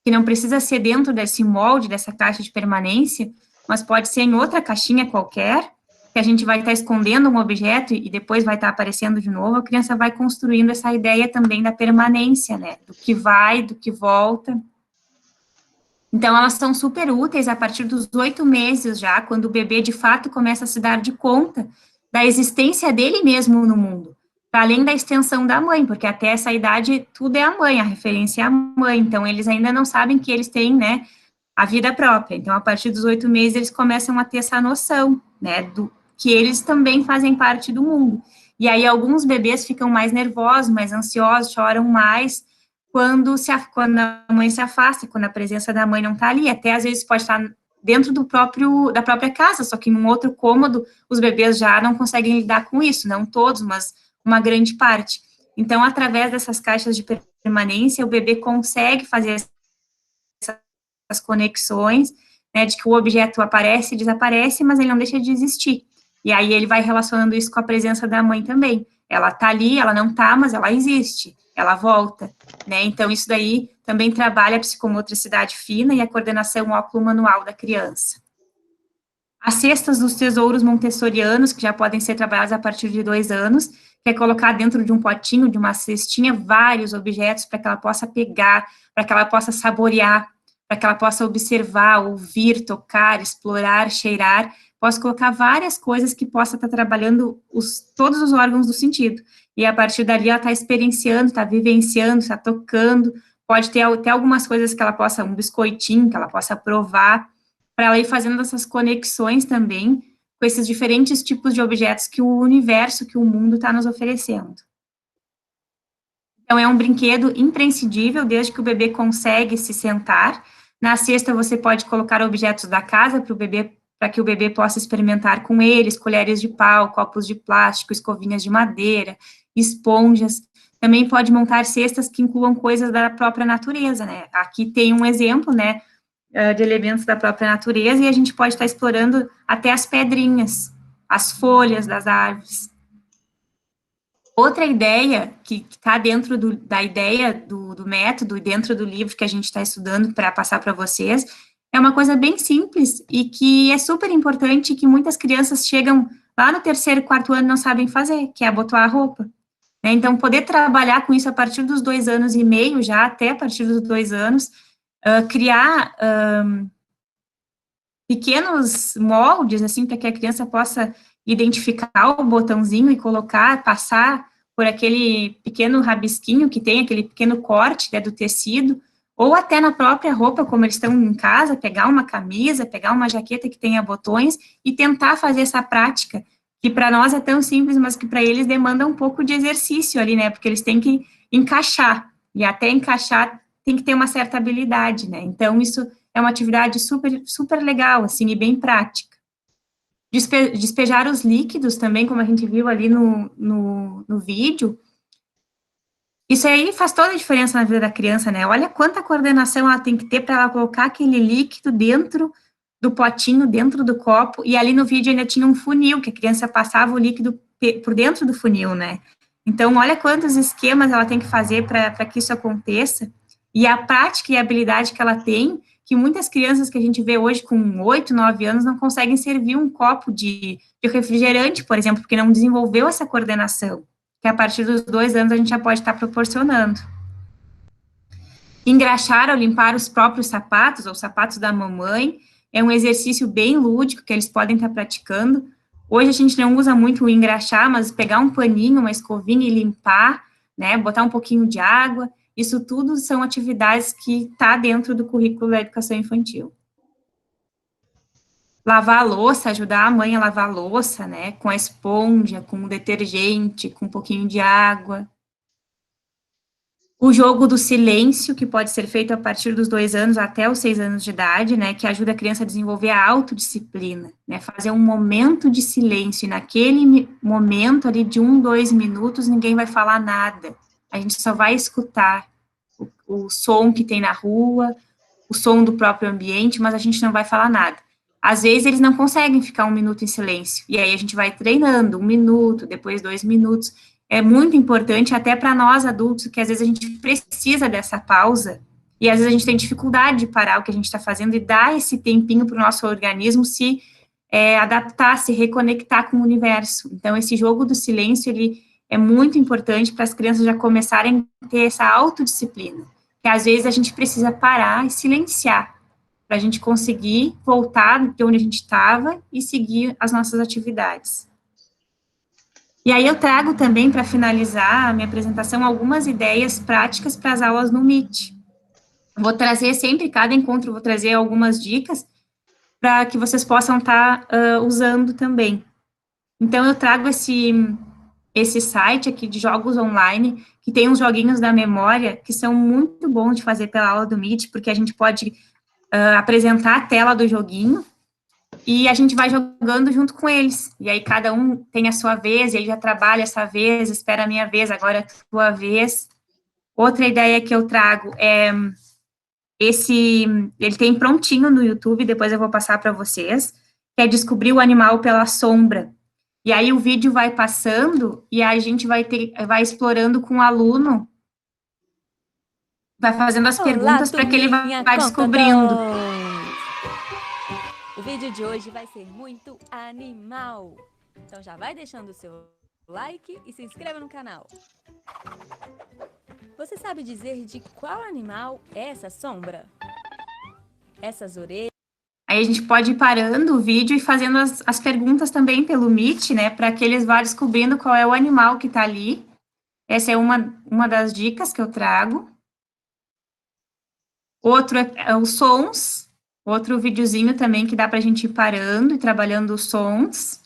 que não precisa ser dentro desse molde, dessa caixa de permanência, mas pode ser em outra caixinha qualquer, que a gente vai estar escondendo um objeto e depois vai estar aparecendo de novo, a criança vai construindo essa ideia também da permanência, né, do que vai, do que volta. Então, elas são super úteis a partir dos 8 meses já, quando o bebê, de fato, começa a se dar de conta da existência dele mesmo no mundo, para além da extensão da mãe, porque até essa idade, tudo é a mãe, a referência é a mãe, então, eles ainda não sabem que eles têm, né, a vida própria. Então, a partir dos 8 meses, eles começam a ter essa noção, né, do que eles também fazem parte do mundo. E aí, alguns bebês ficam mais nervosos, mais ansiosos, choram mais, quando a mãe se afasta, quando a presença da mãe não está ali, até às vezes pode estar dentro da própria casa, só que num outro cômodo, os bebês já não conseguem lidar com isso, não todos, mas uma grande parte. Então, através dessas caixas de permanência, o bebê consegue fazer essas conexões, né, de que o objeto aparece e desaparece, mas ele não deixa de existir. E aí ele vai relacionando isso com a presença da mãe também. Ela tá ali, ela não tá, mas ela existe, ela volta, né? Então, isso daí também trabalha a psicomotricidade fina e a coordenação óculo-manual da criança. As cestas dos tesouros montessorianos, que já podem ser trabalhadas a partir de 2 anos, que é colocar dentro de um potinho, de uma cestinha, vários objetos para que ela possa pegar, para que ela possa saborear, para que ela possa observar, ouvir, tocar, explorar, cheirar. Posso colocar várias coisas que possa estar trabalhando todos os órgãos do sentido. E a partir dali ela está experienciando, está vivenciando, está tocando. Pode ter até algumas coisas que ela possa, um biscoitinho, que ela possa provar, para ela ir fazendo essas conexões também com esses diferentes tipos de objetos que o universo, que o mundo está nos oferecendo. Então, é um brinquedo imprescindível desde que o bebê consegue se sentar. Na cesta, você pode colocar objetos da casa para o bebê, para que o bebê possa experimentar com eles, colheres de pau, copos de plástico, escovinhas de madeira, esponjas. Também pode montar cestas que incluam coisas da própria natureza, né? Aqui tem um exemplo, né, de elementos da própria natureza, e a gente pode estar explorando até as pedrinhas, as folhas das árvores. Outra ideia que está dentro da ideia do método, dentro do livro que a gente está estudando para passar para vocês, é uma coisa bem simples e que é super importante, que muitas crianças chegam lá no 3º, 4º ano e não sabem fazer, que é abotoar a roupa. Né? Então, poder trabalhar com isso a partir dos 2 anos e meio, já até a partir dos 2 anos, criar pequenos moldes, assim, para que a criança possa identificar o botãozinho e colocar, passar por aquele pequeno rabisquinho que tem, aquele pequeno corte, né, do tecido, ou até na própria roupa, como eles estão em casa, pegar uma camisa, pegar uma jaqueta que tenha botões e tentar fazer essa prática, que para nós é tão simples, mas que para eles demanda um pouco de exercício ali, né, porque eles têm que encaixar, e até encaixar tem que ter uma certa habilidade, né, então isso é uma atividade super, super legal, assim, e bem prática. Despejar os líquidos também, como a gente viu ali no vídeo, isso aí faz toda a diferença na vida da criança, né? Olha quanta coordenação ela tem que ter para ela colocar aquele líquido dentro do potinho, dentro do copo, e ali no vídeo ainda tinha um funil, que a criança passava o líquido por dentro do funil, né? Então, olha quantos esquemas ela tem que fazer para que isso aconteça, e a prática e a habilidade que ela tem, que muitas crianças que a gente vê hoje com 8, 9 anos não conseguem servir um copo de refrigerante, por exemplo, porque não desenvolveu essa coordenação, que a partir dos 2 anos a gente já pode estar proporcionando. Engraxar ou limpar os próprios sapatos, ou sapatos da mamãe, é um exercício bem lúdico que eles podem estar praticando. Hoje a gente não usa muito o engraxar, mas pegar um paninho, uma escovinha e limpar, né, botar um pouquinho de água, isso tudo são atividades que está dentro do currículo da educação infantil. Lavar a louça, ajudar a mãe a lavar a louça, né, com a esponja, com o detergente, com um pouquinho de água. O jogo do silêncio, que pode ser feito a partir dos 2 anos até os 6 anos de idade, né, que ajuda a criança a desenvolver a autodisciplina, né, fazer um momento de silêncio, e naquele momento ali de 1, 2 minutos, ninguém vai falar nada. A gente só vai escutar o som que tem na rua, o som do próprio ambiente, mas a gente não vai falar nada. Às vezes, eles não conseguem ficar 1 minuto em silêncio, e aí a gente vai treinando 1 minuto, depois 2 minutos. É muito importante, até para nós adultos, que às vezes a gente precisa dessa pausa, e às vezes a gente tem dificuldade de parar o que a gente está fazendo e dar esse tempinho para o nosso organismo se adaptar, se reconectar com o universo. Então, esse jogo do silêncio, ele é muito importante para as crianças já começarem a ter essa autodisciplina, que às vezes a gente precisa parar e silenciar, para a gente conseguir voltar de onde a gente estava e seguir as nossas atividades. E aí eu trago também, para finalizar a minha apresentação, algumas ideias práticas para as aulas no Meet. Vou trazer sempre, cada encontro, vou trazer algumas dicas para que vocês possam estar usando também. Então, eu trago esse site aqui de jogos online, que tem uns joguinhos da memória, que são muito bons de fazer pela aula do Meet, porque a gente pode apresentar a tela do joguinho, e a gente vai jogando junto com eles, e aí cada um tem a sua vez, e ele já trabalha essa vez, espera a minha vez, agora é a tua vez. Outra ideia que eu trago é ele tem prontinho no YouTube, depois eu vou passar para vocês, que é descobrir o animal pela sombra. E aí o vídeo vai passando, e a gente vai explorando com o aluno, vai fazendo as perguntas para que ele vai descobrindo. vídeo de hoje vai ser muito animal. Então já vai deixando o seu like e se inscreva no canal. Você sabe dizer de qual animal é essa sombra? Essas orelhas? Aí a gente pode ir parando o vídeo e fazendo as perguntas também pelo Meet, né, para que eles vá descobrindo qual é o animal que está ali. Essa é uma das dicas que eu trago. Outro é os sons, outro videozinho também que dá para a gente ir parando e trabalhando os sons.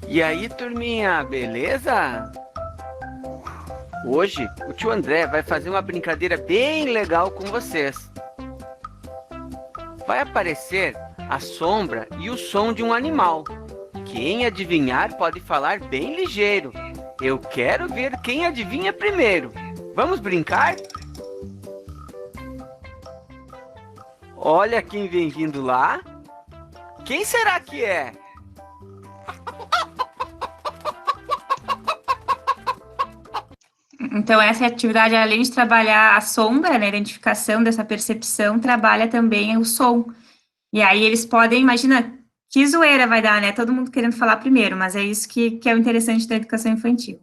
E aí, turminha, beleza? Hoje, o tio André vai fazer uma brincadeira bem legal com vocês. Vai aparecer a sombra e o som de um animal. Quem adivinhar pode falar bem ligeiro. Eu quero ver quem adivinha primeiro. Vamos brincar? Olha quem vem vindo lá. Quem será que é? Então, essa atividade, além de trabalhar a sombra, né, a identificação dessa percepção, trabalha também o som. E aí eles podem, imagina, que zoeira vai dar, né? Todo mundo querendo falar primeiro, mas é isso que é o interessante da educação infantil.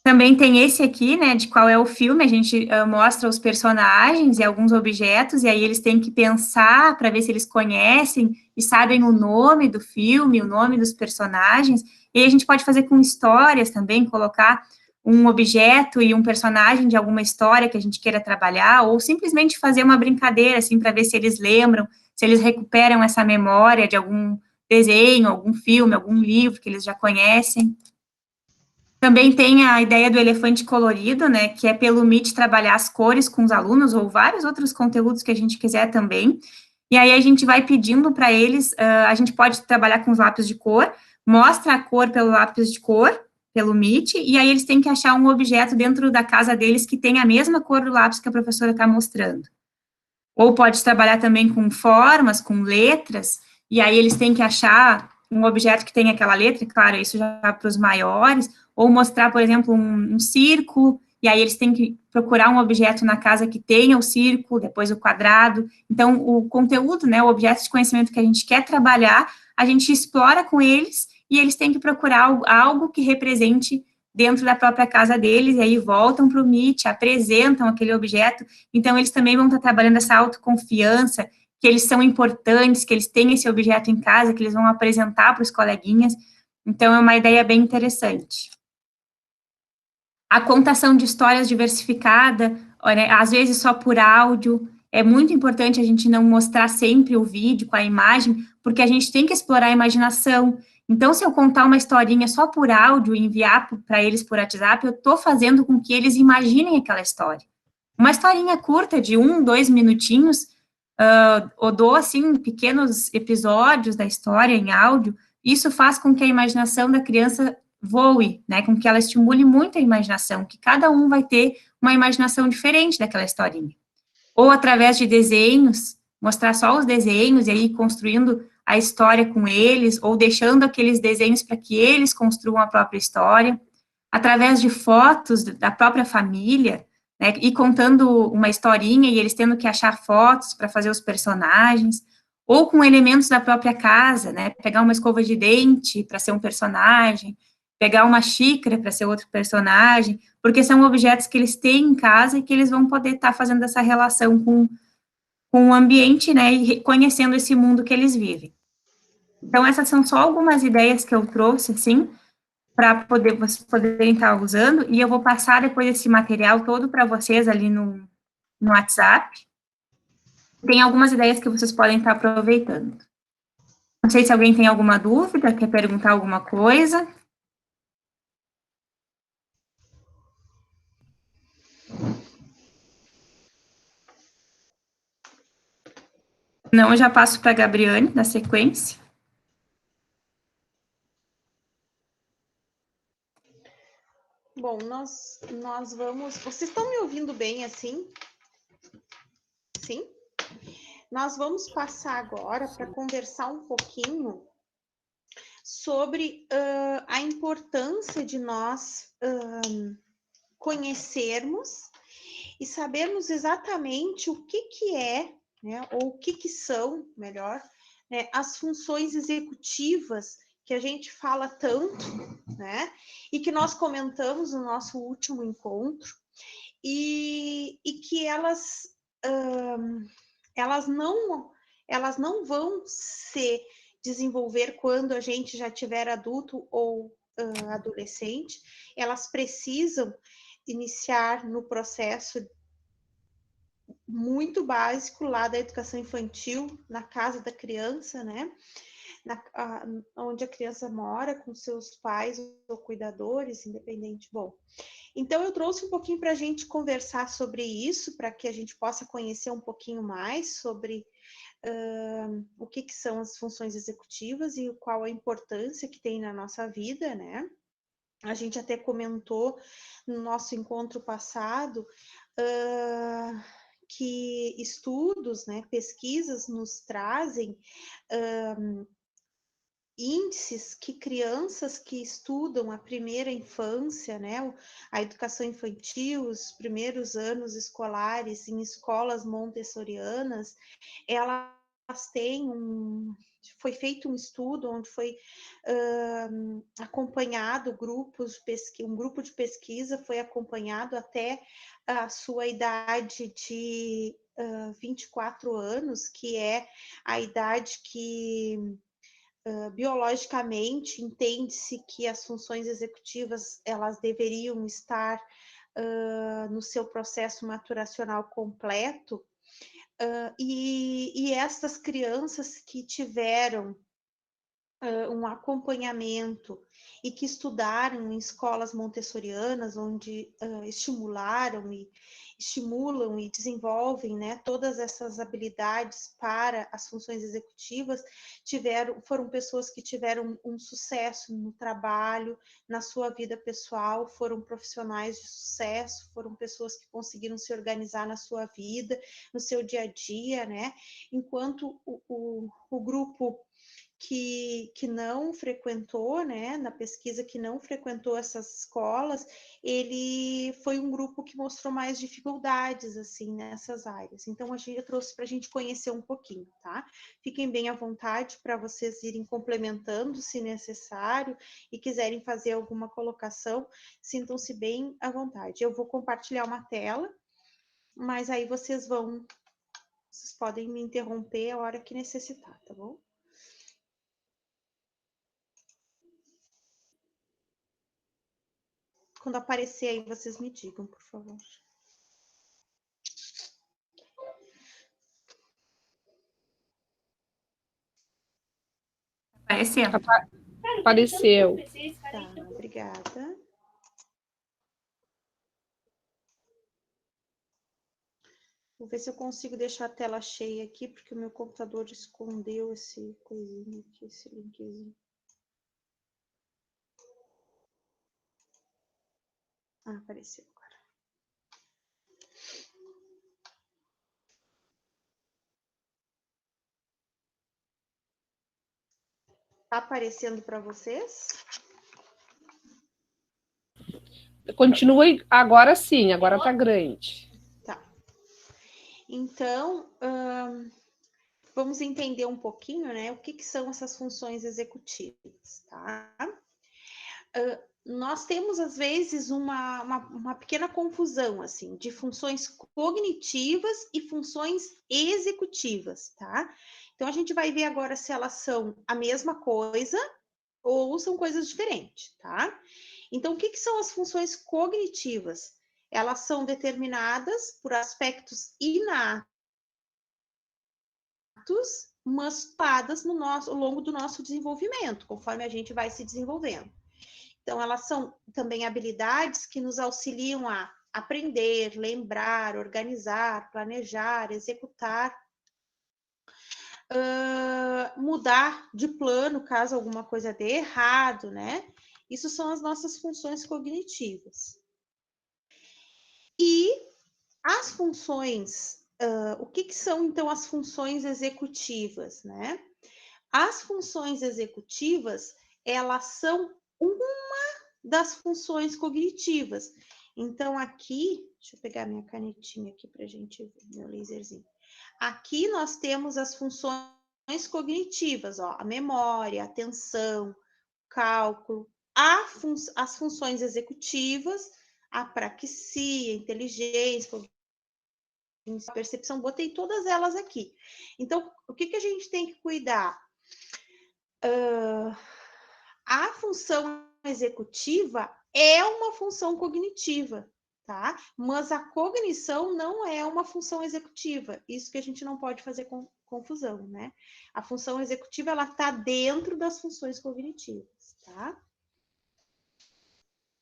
Também tem esse aqui, né, de qual é o filme, a gente mostra os personagens e alguns objetos, e aí eles têm que pensar para ver se eles conhecem e sabem o nome do filme, o nome dos personagens, e aí a gente pode fazer com histórias também, colocar um objeto e um personagem de alguma história que a gente queira trabalhar, ou simplesmente fazer uma brincadeira, assim, para ver se eles lembram, se eles recuperam essa memória de algum desenho, algum filme, algum livro que eles já conhecem. Também tem a ideia do elefante colorido, né, que é pelo Meet trabalhar as cores com os alunos, ou vários outros conteúdos que a gente quiser também, e aí a gente vai pedindo para eles, a gente pode trabalhar com os lápis de cor, mostra a cor pelo lápis de cor, pelo Meet, e aí eles têm que achar um objeto dentro da casa deles que tem a mesma cor do lápis que a professora está mostrando. Ou pode trabalhar também com formas, com letras, e aí eles têm que achar um objeto que tem aquela letra, claro, isso já é para os maiores, ou mostrar, por exemplo, um círculo, e aí eles têm que procurar um objeto na casa que tenha o círculo, depois o quadrado. Então, o conteúdo, né, o objeto de conhecimento que a gente quer trabalhar, a gente explora com eles, e eles têm que procurar algo que represente dentro da própria casa deles, e aí voltam para o Meet, apresentam aquele objeto, então eles também vão estar trabalhando essa autoconfiança, que eles são importantes, que eles têm esse objeto em casa, que eles vão apresentar para os coleguinhas, então é uma ideia bem interessante. A contação de histórias diversificada, né, às vezes só por áudio, é muito importante a gente não mostrar sempre o vídeo com a imagem, porque a gente tem que explorar a imaginação. Então, se eu contar uma historinha só por áudio e enviar para eles por WhatsApp, eu estou fazendo com que eles imaginem aquela história. Uma historinha curta de 1, 2 minutinhos, ou dou, assim, pequenos episódios da história em áudio, isso faz com que a imaginação da criança voe, né, com que ela estimule muito a imaginação, que cada um vai ter uma imaginação diferente daquela historinha. Ou através de desenhos, mostrar só os desenhos e aí construindo a história com eles, ou deixando aqueles desenhos para que eles construam a própria história, através de fotos da própria família, né, e contando uma historinha e eles tendo que achar fotos para fazer os personagens, ou com elementos da própria casa, né, pegar uma escova de dente para ser um personagem, pegar uma xícara para ser outro personagem, porque são objetos que eles têm em casa e que eles vão poder estar fazendo essa relação com o ambiente, né, e conhecendo esse mundo que eles vivem. Então, essas são só algumas ideias que eu trouxe, assim, para vocês poderem estar usando, e eu vou passar depois esse material todo para vocês ali no WhatsApp. Tem algumas ideias que vocês podem estar aproveitando. Não sei se alguém tem alguma dúvida, quer perguntar alguma coisa. Não, eu já passo para a Gabriane, da sequência. Bom, nós vamos... Vocês estão me ouvindo bem assim? Sim? Nós vamos passar agora para conversar um pouquinho sobre a importância de nós conhecermos e sabermos exatamente o que é, né, ou o que são, melhor, né, as funções executivas que a gente fala tanto, né, e que nós comentamos no nosso último encontro, e que elas não vão se desenvolver quando a gente já tiver adulto ou adolescente, elas precisam iniciar no processo muito básico lá da educação infantil, na casa da criança, né? Onde a criança mora com seus pais ou cuidadores, independente. Bom, então eu trouxe um pouquinho para a gente conversar sobre isso, para que a gente possa conhecer um pouquinho mais sobre o que são as funções executivas e qual a importância que tem na nossa vida, né? A gente até comentou no nosso encontro passado que estudos, né, pesquisas nos trazem índices que crianças que estudam a primeira infância, né, a educação infantil, os primeiros anos escolares em escolas montessorianas, elas têm foi feito um estudo onde foi acompanhado um grupo de pesquisa foi acompanhado até a sua idade de 24 anos, que é a idade que biologicamente entende-se que as funções executivas elas deveriam estar no seu processo maturacional completo, e estas crianças que tiveram um acompanhamento e que estudaram em escolas montessorianas, onde estimulam e desenvolvem, né, todas essas habilidades para as funções executivas, foram pessoas que tiveram um sucesso no trabalho, na sua vida pessoal, foram profissionais de sucesso, foram pessoas que conseguiram se organizar na sua vida, no seu dia a dia, né? Enquanto o grupo que não frequentou, né, na pesquisa que não frequentou essas escolas, ele foi um grupo que mostrou mais dificuldades, assim, nessas áreas. Então, eu trouxe para a gente conhecer um pouquinho, tá? Fiquem bem à vontade para vocês irem complementando, se necessário, e quiserem fazer alguma colocação, sintam-se bem à vontade. Eu vou compartilhar uma tela, mas aí vocês podem me interromper a hora que necessitar, tá bom? Quando aparecer aí, vocês me digam, por favor. Apareceu. Apareceu. Tá, obrigada. Vou ver se eu consigo deixar a tela cheia aqui, porque o meu computador escondeu esse coisinho aqui, esse linkzinho. Ah, apareceu agora. Tá aparecendo para vocês? Continua agora sim, agora tá grande. Tá. Então, vamos entender um pouquinho, né, o que são essas funções executivas, tá? Nós temos, às vezes, uma pequena confusão, assim, de funções cognitivas e funções executivas, tá? Então, a gente vai ver agora se elas são a mesma coisa ou são coisas diferentes, tá? Então, o que são as funções cognitivas? Elas são determinadas por aspectos inatos, mas dadas ao longo do nosso desenvolvimento, conforme a gente vai se desenvolvendo. Então, elas são também habilidades que nos auxiliam a aprender, lembrar, organizar, planejar, executar, mudar de plano caso alguma coisa dê errado, né? Isso são as nossas funções cognitivas. E as funções, o que são então as funções executivas, né? As funções executivas, elas são uma das funções cognitivas. Então, aqui, deixa eu pegar minha canetinha aqui para a gente ver, meu laserzinho. Aqui nós temos as funções cognitivas, ó, a memória, a atenção, cálculo, as funções executivas, a praxia, a inteligência, a percepção, botei todas elas aqui. Então, o que a gente tem que cuidar? A função executiva é uma função cognitiva, tá? Mas a cognição não é uma função executiva. Isso que a gente não pode fazer confusão, né? A função executiva, ela está dentro das funções cognitivas, tá?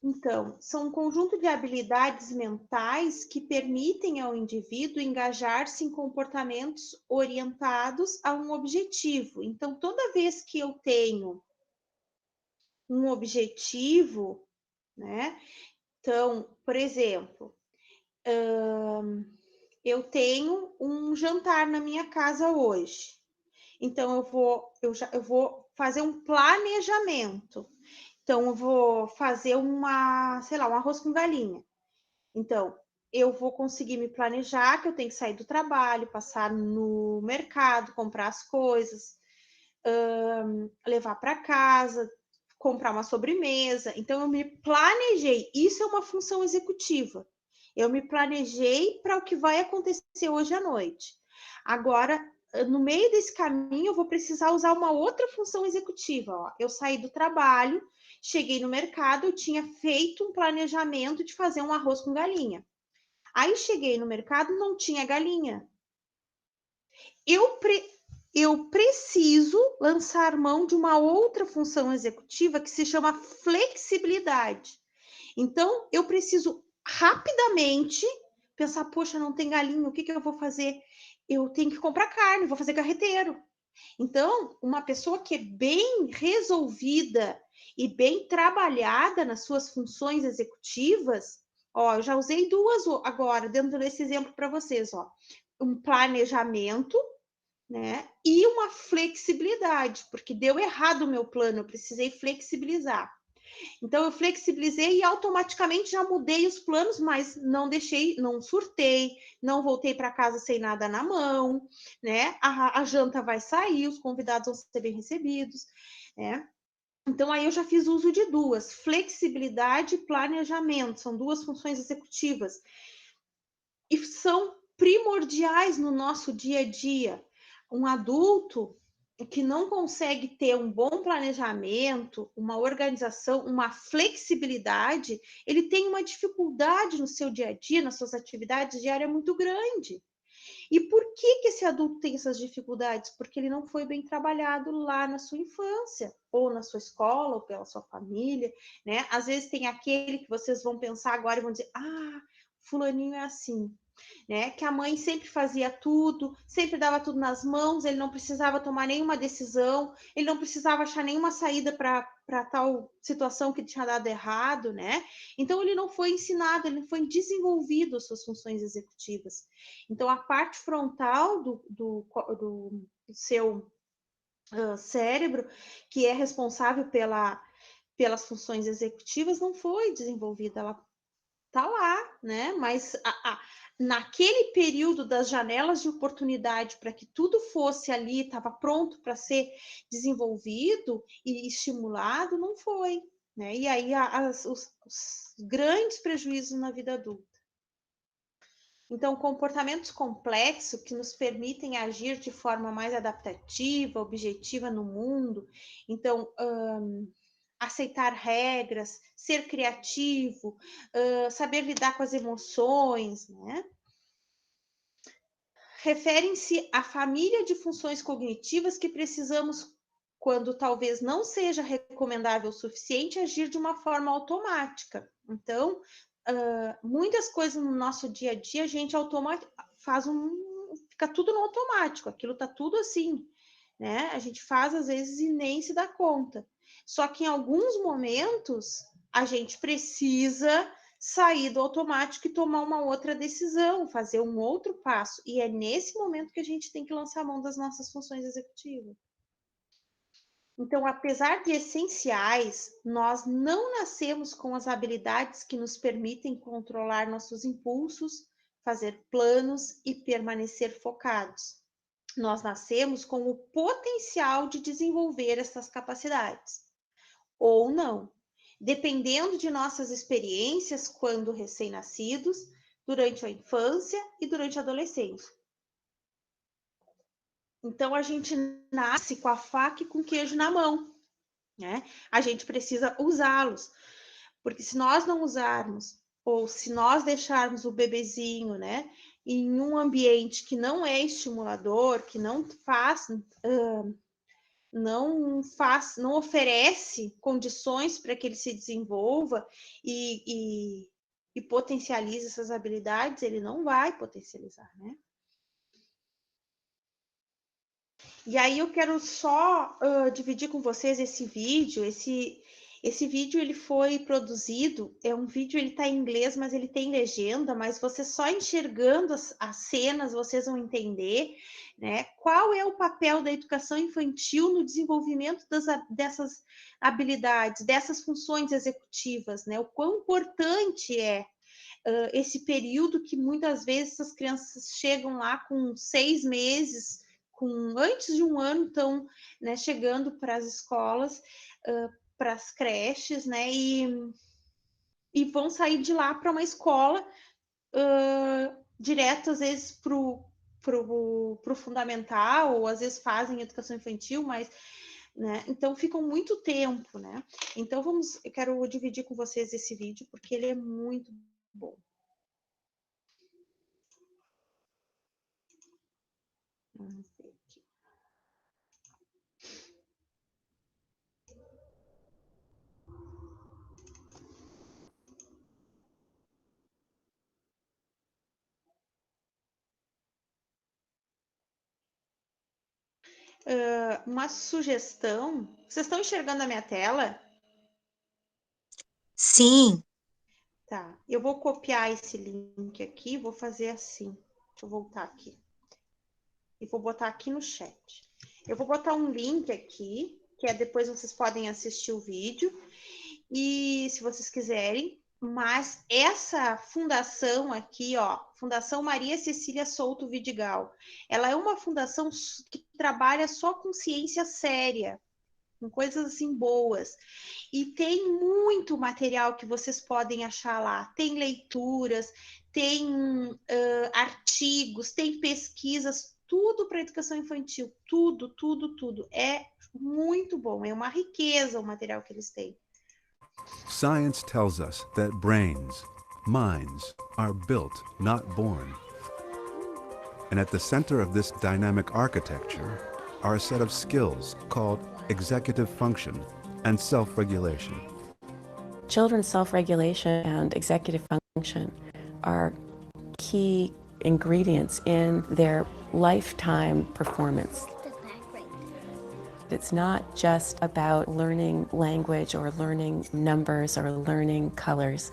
Então, são um conjunto de habilidades mentais que permitem ao indivíduo engajar-se em comportamentos orientados a um objetivo. Então, toda vez que eu tenho um objetivo, né? Então, por exemplo, eu tenho um jantar na minha casa hoje. Então, eu vou fazer um planejamento. Então, eu vou fazer um arroz com galinha. Então, eu vou conseguir me planejar, que eu tenho que sair do trabalho, passar no mercado, comprar as coisas, levar para casa, comprar uma sobremesa. Então, eu me planejei. Isso é uma função executiva. Eu me planejei para o que vai acontecer hoje à noite. Agora, no meio desse caminho, eu vou precisar usar uma outra função executiva. Ó. Eu saí do trabalho, cheguei no mercado, eu tinha feito um planejamento de fazer um arroz com galinha. Aí cheguei no mercado, não tinha galinha. Eu preciso lançar mão de uma outra função executiva que se chama flexibilidade. Então, eu preciso rapidamente pensar, poxa, não tem galinha, o que eu vou fazer? Eu tenho que comprar carne, vou fazer carreteiro. Então, uma pessoa que é bem resolvida e bem trabalhada nas suas funções executivas, ó, eu já usei duas agora, dentro desse exemplo para vocês, ó. Um planejamento, né? E uma flexibilidade, porque deu errado o meu plano, eu precisei flexibilizar. Então, eu flexibilizei e automaticamente já mudei os planos, mas não surtei, não voltei para casa sem nada na mão, né? A janta vai sair, os convidados vão ser bem recebidos, né? Então, aí eu já fiz uso de duas, flexibilidade e planejamento, são duas funções executivas. E são primordiais no nosso dia a dia. Um adulto que não consegue ter um bom planejamento, uma organização, uma flexibilidade, ele tem uma dificuldade no seu dia a dia, nas suas atividades diárias muito grande. E por que esse adulto tem essas dificuldades? Porque ele não foi bem trabalhado lá na sua infância, ou na sua escola, ou pela sua família, né? Às vezes tem aquele que vocês vão pensar agora e vão dizer, fulaninho é assim, né? Que a mãe sempre fazia tudo, sempre dava tudo nas mãos, ele não precisava tomar nenhuma decisão, ele não precisava achar nenhuma saída para tal situação que tinha dado errado, né? Então, ele não foi ensinado, ele não foi desenvolvido as suas funções executivas. Então, a parte frontal do seu cérebro, que é responsável pelas funções executivas, não foi desenvolvida, ela tá lá, né? Mas naquele período das janelas de oportunidade para que tudo fosse ali, estava pronto para ser desenvolvido e estimulado, não foi, né? E aí os grandes prejuízos na vida adulta. Então, comportamentos complexos que nos permitem agir de forma mais adaptativa, objetiva no mundo. Então, aceitar regras, ser criativo, saber lidar com as emoções, né? Referem-se à família de funções cognitivas que precisamos, quando talvez não seja recomendável o suficiente, agir de uma forma automática. Então, muitas coisas no nosso dia a dia a gente fica tudo no automático, aquilo tá tudo assim, né? A gente faz às vezes e nem se dá conta. Só que em alguns momentos a gente precisa sair do automático e tomar uma outra decisão, fazer um outro passo. E é nesse momento que a gente tem que lançar a mão das nossas funções executivas. Então, apesar de essenciais, nós não nascemos com as habilidades que nos permitem controlar nossos impulsos, fazer planos e permanecer focados. Nós nascemos com o potencial de desenvolver essas capacidades, ou não, dependendo de nossas experiências quando recém-nascidos, durante a infância e durante a adolescência. Então, a gente nasce com a faca e com o queijo na mão, né? A gente precisa usá-los, porque se nós não usarmos, ou se nós deixarmos o bebezinho, né, em um ambiente que não é estimulador, que não não oferece condições para que ele se desenvolva e potencialize essas habilidades, ele não vai potencializar, né? E aí eu quero só dividir com vocês esse vídeo. Esse vídeo ele foi produzido, é um vídeo, ele está em inglês, mas ele tem legenda, mas você só enxergando as cenas, vocês vão entender, né, qual é o papel da educação infantil no desenvolvimento dessas habilidades, dessas funções executivas, né, o quão importante é esse período que muitas vezes as crianças chegam lá com 6 meses, antes de um ano, estão, né, chegando para as escolas, para as creches, né, e vão sair de lá para uma escola direto, às vezes, para o fundamental, ou às vezes fazem educação infantil, mas, né, então ficam muito tempo, né? Então eu quero dividir com vocês esse vídeo, porque ele é muito bom. Vamos ver aqui. Uma sugestão. Vocês estão enxergando a minha tela? Sim. Tá. Eu vou copiar esse link aqui, vou fazer assim. Deixa eu voltar aqui. E vou botar aqui no chat. Eu vou botar um link aqui, que depois vocês podem assistir o vídeo, e se vocês quiserem. Mas essa fundação aqui, ó, Fundação Maria Cecília Souto Vidigal, ela é uma fundação que trabalha só com ciência séria, com coisas assim boas. E tem muito material que vocês podem achar lá. Tem leituras, tem artigos, tem pesquisas, tudo para educação infantil. Tudo, tudo, tudo. É muito bom, é uma riqueza o material que eles têm. Science tells us that brains, minds, are built, not born. And at the center of this dynamic architecture are a set of skills called executive function and self-regulation. Children's self-regulation and executive function are key ingredients in their lifetime performance. It's not just about learning language or learning numbers or learning colors.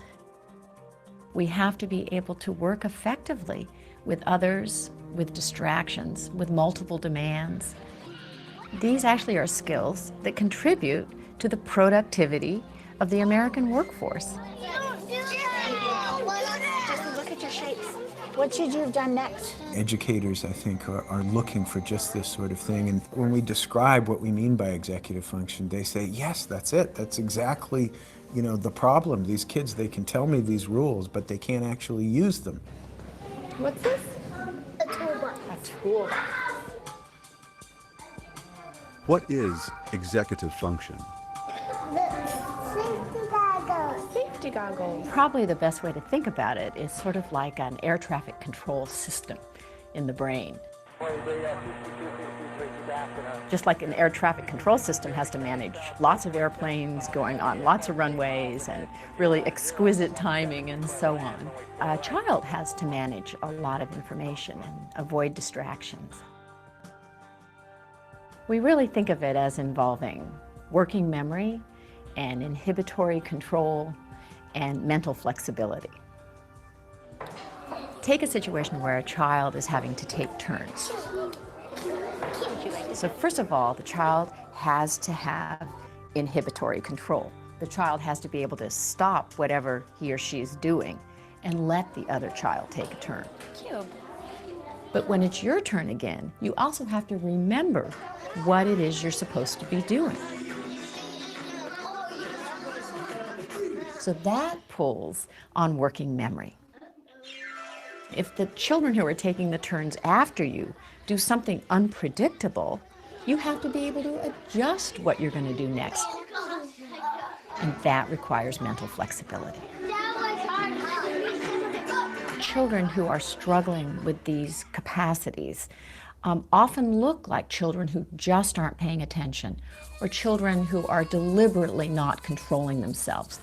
We have to be able to work effectively with others, with distractions, with multiple demands. These actually are skills that contribute to the productivity of the American workforce. Just look at your shapes. What should you have done next? Educators, I think, are looking for just this sort of thing. And when we describe what we mean by executive function, they say, yes, that's it. That's exactly, you know, the problem. These kids, they can tell me these rules, but they can't actually use them. What's this? A toolbox. A toolbox. What is executive function? Safety goggles. Probably the best way to think about it is sort of like an air traffic control system in the brain. Just like an air traffic control system has to manage lots of airplanes going on lots of runways and really exquisite timing and so on, a child has to manage a lot of information and avoid distractions. We really think of it as involving working memory and inhibitory control and mental flexibility. Take a situation where a child is having to take turns. So first of all, the child has to have inhibitory control. The child has to be able to stop whatever he or she is doing and let the other child take a turn. Cute. But when it's your turn again, you also have to remember what it is you're supposed to be doing. So that pulls on working memory. If the children who are taking the turns after you do something unpredictable, you have to be able to adjust what you're going to do next. And that requires mental flexibility. Children who are struggling with these capacities often look like children who just aren't paying attention, or children who are deliberately not controlling themselves.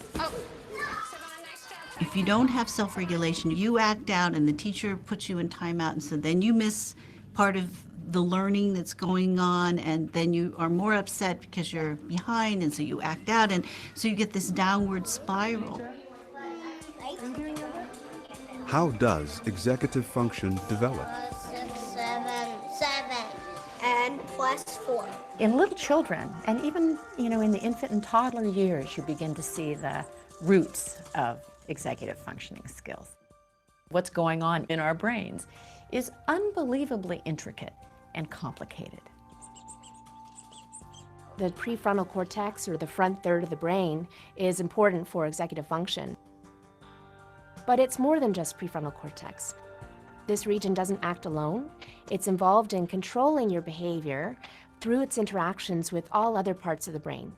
If you don't have self-regulation, you act out and the teacher puts you in timeout, and so then you miss part of the learning that's going on, and then you are more upset because you're behind, and so you act out, and so you get this downward spiral. How does executive function develop? 7, and +4. In little children, and even in the infant and toddler years, you begin to see the roots of executive functioning skills. What's going on in our brains is unbelievably intricate and complicated. The prefrontal cortex, or the front third of the brain, is important for executive function. But it's more than just prefrontal cortex. This region doesn't act alone. It's involved in controlling your behavior through its interactions with all other parts of the brain.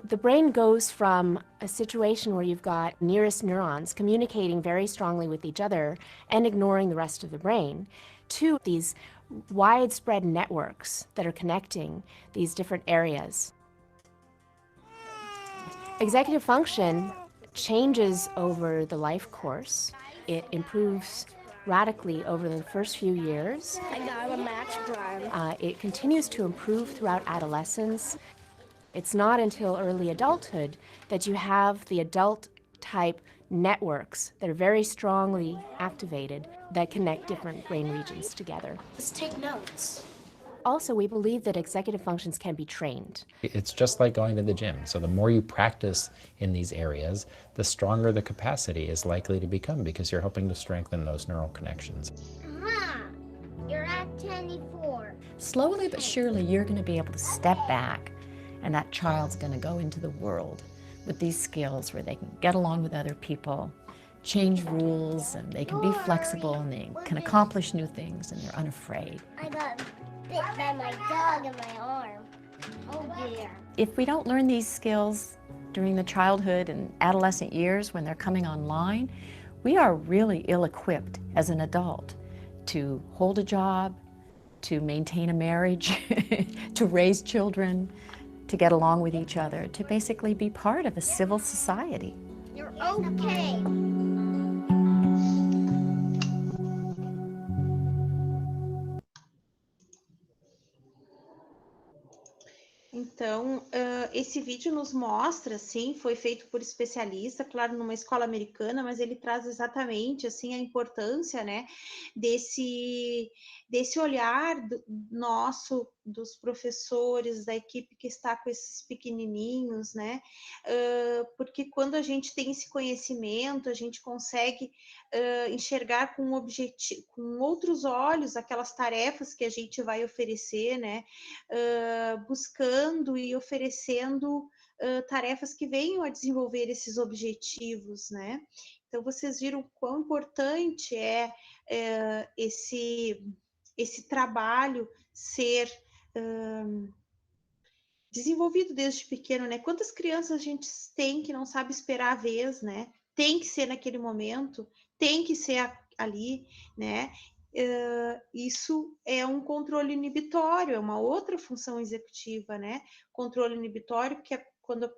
The brain goes from a situation where you've got nearest neurons communicating very strongly with each other and ignoring the rest of the brain, to these widespread networks that are connecting these different areas. Executive function changes over the life course. It improves radically over the first few years. I got a match prime. It continues to improve throughout adolescence. It's not until early adulthood that you have the adult-type networks that are very strongly activated that connect different brain regions together. Let's take notes. Also, we believe that executive functions can be trained. It's just like going to the gym. So the more you practice in these areas, the stronger the capacity is likely to become, because you're helping to strengthen those neural connections. Mom, you're at 24. Slowly but surely, you're going to be able to step back, and that child's going to go into the world with these skills where they can get along with other people, change rules, and they can be flexible, and they can accomplish new things, and they're unafraid. I got bit by my dog in my arm. Oh dear. If we don't learn these skills during the childhood and adolescent years when they're coming online, we are really ill-equipped as an adult to hold a job, to maintain a marriage, to raise children, to get along with each other, to basically be part of a civil society. You're okay. Então, esse vídeo nos mostra, sim, foi feito por especialista, claro, numa escola americana, mas ele traz exatamente, assim, a importância, né, desse olhar nosso, dos professores, da equipe que está com esses pequenininhos, né, porque quando a gente tem esse conhecimento, a gente consegue enxergar com outros olhos aquelas tarefas que a gente vai oferecer, né, buscando e oferecendo tarefas que venham a desenvolver esses objetivos, né? Então, vocês viram quão importante é esse trabalho ser desenvolvido desde pequeno, né? Quantas crianças a gente tem que não sabe esperar a vez, né? Tem que ser naquele momento, tem que ser ali, né? Isso é um controle inibitório, é uma outra função executiva, né? Controle inibitório, que é quando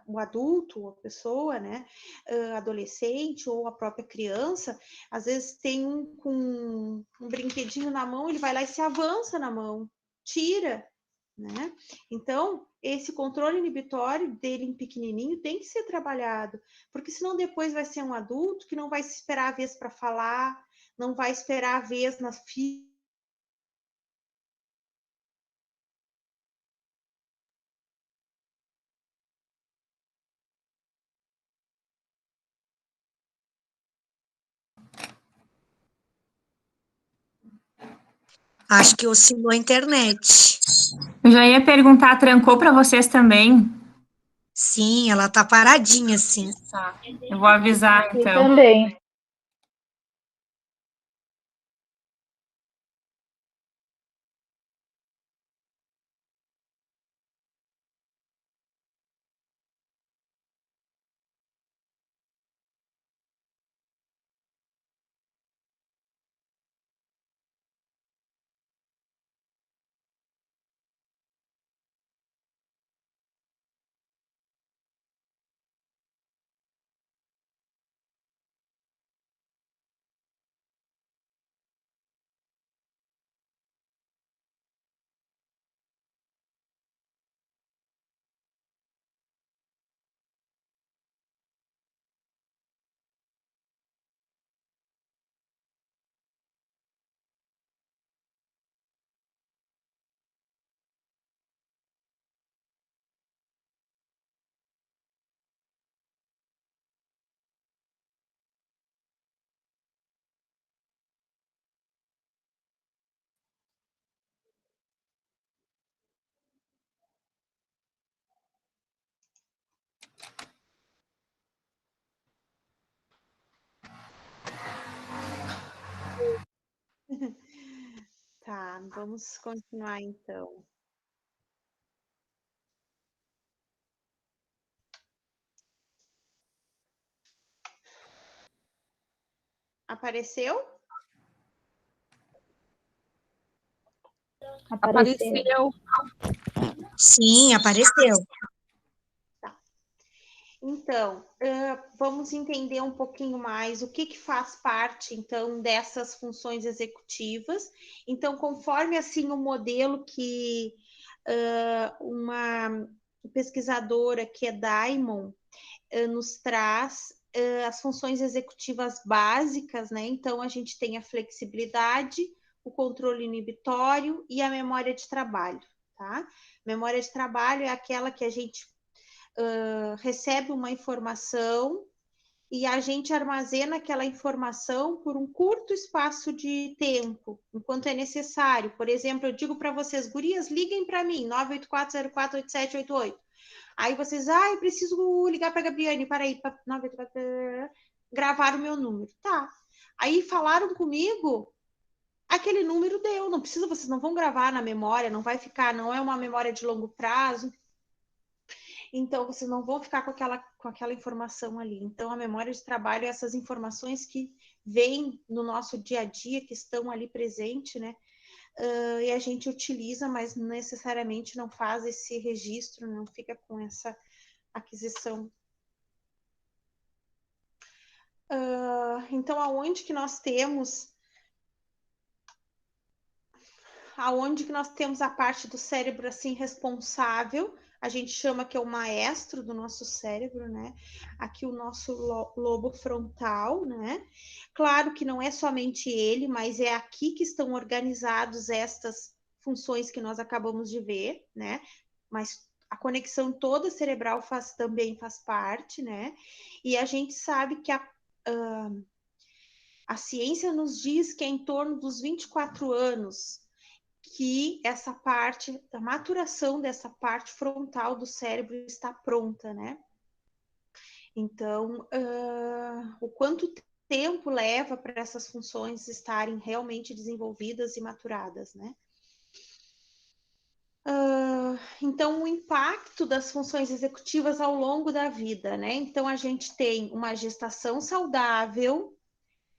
o adulto, a pessoa, né, adolescente ou a própria criança, às vezes tem com um brinquedinho na mão, ele vai lá e se avança na mão, tira, né? Então, esse controle inibitório dele em pequenininho tem que ser trabalhado, porque senão depois vai ser um adulto que não vai se esperar a vez para falar, não vai esperar a vez na fila Acho que oscilou a internet. Eu já ia perguntar, trancou para vocês também? Sim, ela tá paradinha, assim. Tá, eu vou avisar, Aqui então. também. Tá, vamos continuar então. Apareceu? Apareceu. Sim, apareceu. Então, vamos entender um pouquinho mais o que faz parte, então, dessas funções executivas. Então, conforme, assim, o modelo que uma pesquisadora, que é Diamond, nos traz as funções executivas básicas, né? Então, a gente tem a flexibilidade, o controle inibitório e a memória de trabalho, tá? Memória de trabalho é aquela que a gente recebe uma informação e a gente armazena aquela informação por um curto espaço de tempo, enquanto é necessário. Por exemplo, eu digo para vocês, gurias, liguem para mim, 984048788. Aí vocês, eu preciso ligar para a Gabriane, para aí, gravar o meu número. Tá. Aí falaram comigo, aquele número deu, não precisa, vocês não vão gravar na memória, não vai ficar, não é uma memória de longo prazo. Então, vocês não vão ficar com aquela informação ali. Então, a memória de trabalho é essas informações que vêm no nosso dia a dia, que estão ali presentes, né? E a gente utiliza, mas necessariamente não faz esse registro, não fica com essa aquisição. Então, aonde que nós temos a parte do cérebro assim responsável, a gente chama que é o maestro do nosso cérebro, né? Aqui o nosso lobo frontal, né? Claro que não é somente ele, mas é aqui que estão organizados estas funções que nós acabamos de ver, né? Mas a conexão toda cerebral também faz parte, né? E a gente sabe que a ciência nos diz que é em torno dos 24 anos que essa parte, a maturação dessa parte frontal do cérebro está pronta, né? Então, o quanto tempo leva para essas funções estarem realmente desenvolvidas e maturadas, né? Então, o impacto das funções executivas ao longo da vida, né? Então, a gente tem uma gestação saudável,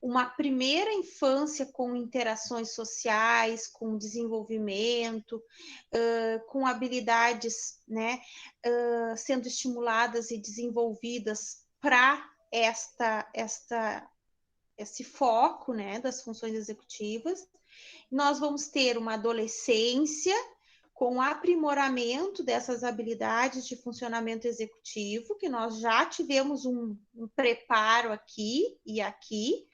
uma primeira infância com interações sociais, com desenvolvimento, com habilidades, né, sendo estimuladas e desenvolvidas para esse foco, né, das funções executivas. Nós vamos ter uma adolescência com aprimoramento dessas habilidades de funcionamento executivo, que nós já tivemos um preparo aqui e aqui,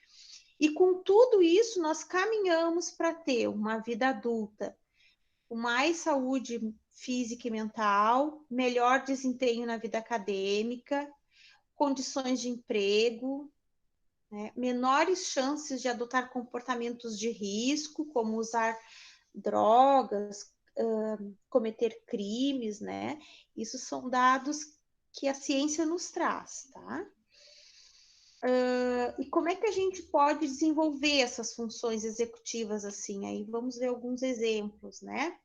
e com tudo isso, nós caminhamos para ter uma vida adulta com mais saúde física e mental, melhor desempenho na vida acadêmica, condições de emprego, né? Menores chances de adotar comportamentos de risco, como usar drogas, cometer crimes, né? Isso são dados que a ciência nos traz, tá? E como é que a gente pode desenvolver essas funções executivas assim? Aí vamos ver alguns exemplos, né?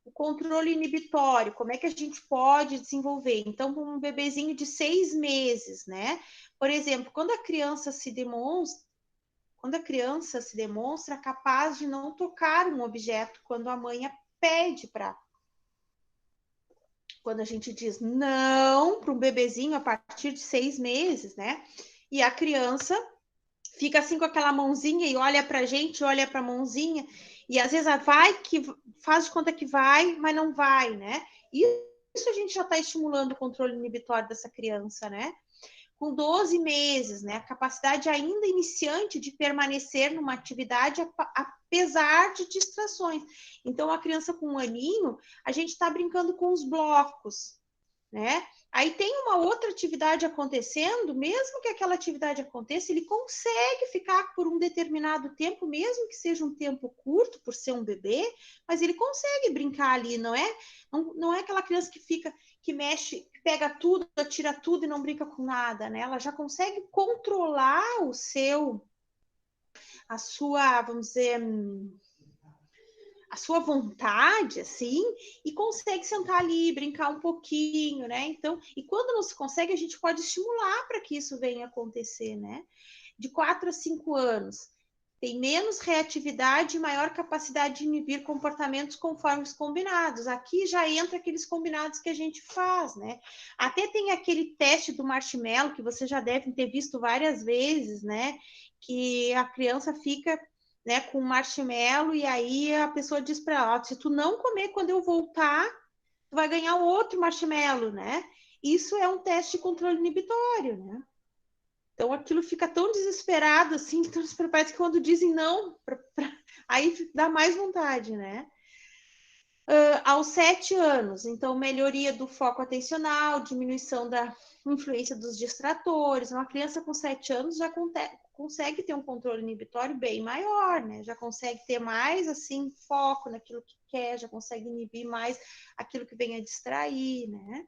O controle inibitório, como é que a gente pode desenvolver? Então, com um bebezinho de 6 meses, né? Por exemplo, quando a criança se demonstra capaz de não tocar um objeto quando a mãe a pede para. Quando a gente diz não para um bebezinho a partir de 6 meses, né? E a criança fica assim com aquela mãozinha e olha para a gente, olha para a mãozinha, e às vezes faz de conta que vai, mas não vai, né? Isso a gente já está estimulando o controle inibitório dessa criança, né? Com 12 meses, né? A capacidade ainda iniciante de permanecer numa atividade apesar de distrações. Então, a criança com 1 aninho, a gente está brincando com os blocos, né? Aí tem uma outra atividade acontecendo, mesmo que aquela atividade aconteça, ele consegue ficar por um determinado tempo, mesmo que seja um tempo curto, por ser um bebê, mas ele consegue brincar ali, não é? Não é aquela criança que fica, que mexe, pega tudo, tira tudo e não brinca com nada, né? Ela já consegue controlar a sua, vamos dizer, a sua vontade, assim, e consegue sentar ali, brincar um pouquinho, né? Então, e quando não se consegue, a gente pode estimular para que isso venha acontecer, né? De 4 a 5 anos, tem menos reatividade e maior capacidade de inibir comportamentos conforme os combinados. Aqui já entra aqueles combinados que a gente faz, né? Até tem aquele teste do marshmallow, que você já deve ter visto várias vezes, né? Que a criança fica, né, com marshmallow, e aí a pessoa diz para ela, se tu não comer quando eu voltar, tu vai ganhar outro marshmallow, né? Isso é um teste de controle inibitório, né? Então aquilo fica tão desesperado, assim, que parece que quando dizem não, aí dá mais vontade, né? Aos 7 anos, então melhoria do foco atencional, diminuição da influência dos distratores. Uma criança com 7 anos já consegue ter um controle inibitório bem maior, né? Já consegue ter mais, assim, foco naquilo que quer, já consegue inibir mais aquilo que vem a distrair, né?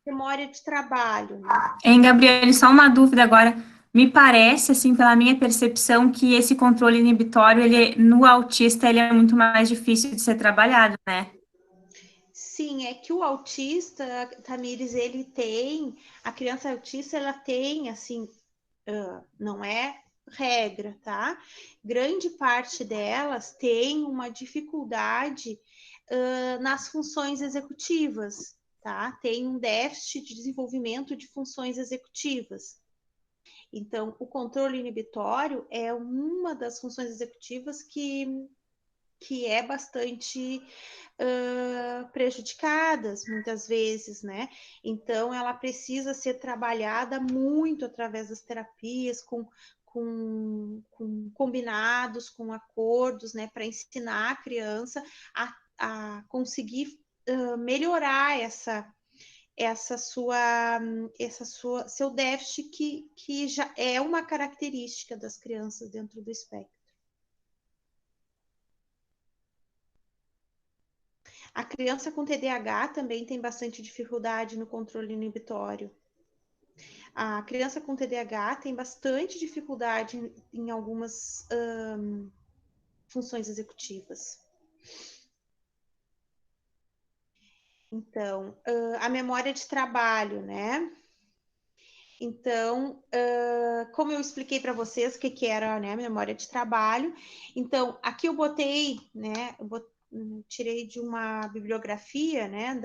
Memória de trabalho, né? Hein, Gabriele, só uma dúvida agora. Me parece, assim, pela minha percepção, que esse controle inibitório, no autista, ele é muito mais difícil de ser trabalhado, né? Sim, é que o autista, Tamires, a criança autista, ela tem, assim, não é regra, tá? Grande parte delas tem uma dificuldade nas funções executivas, tá? Tem um déficit de desenvolvimento de funções executivas. Então, o controle inibitório é uma das funções executivas que é bastante prejudicadas muitas vezes, né? Então, ela precisa ser trabalhada muito através das terapias, com combinados, com acordos, né? Para ensinar a criança a conseguir melhorar seu déficit que já é uma característica das crianças dentro do espectro. A criança com TDAH também tem bastante dificuldade no controle inibitório. A criança com TDAH tem bastante dificuldade em algumas funções executivas. Então, a memória de trabalho, né? Então, como eu expliquei para vocês o que era, né, a memória de trabalho, então, aqui eu botei, né, tirei de uma bibliografia, né,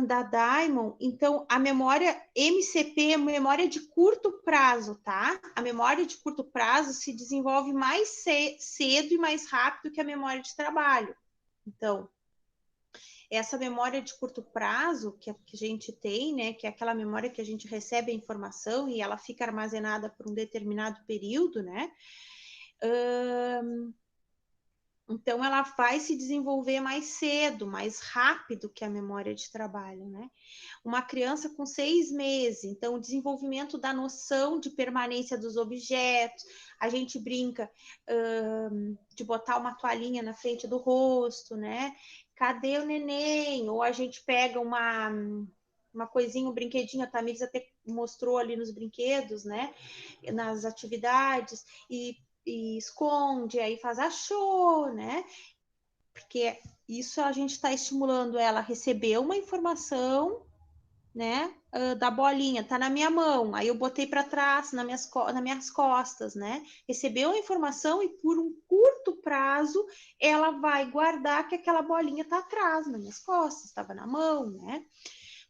da Diamond. Então, a memória MCP é memória de curto prazo, tá? A memória de curto prazo se desenvolve mais cedo e mais rápido que a memória de trabalho. Então, essa memória de curto prazo que a gente tem, né, que é aquela memória que a gente recebe a informação e ela fica armazenada por um determinado período, né, Então, ela vai se desenvolver mais cedo, mais rápido que a memória de trabalho, né? Uma criança com 6 meses, então, o desenvolvimento da noção de permanência dos objetos, a gente brinca de botar uma toalhinha na frente do rosto, né? Cadê o neném? Ou a gente pega uma coisinha, um brinquedinho, a Tamires até mostrou ali nos brinquedos, né? Nas atividades, e esconde, aí faz achou, né? Porque isso a gente está estimulando ela a receber uma informação, né? Da bolinha, tá na minha mão, aí eu botei para trás, nas minhas costas, né? Recebeu a informação e por um curto prazo ela vai guardar que aquela bolinha tá atrás, nas minhas costas, estava na mão, né?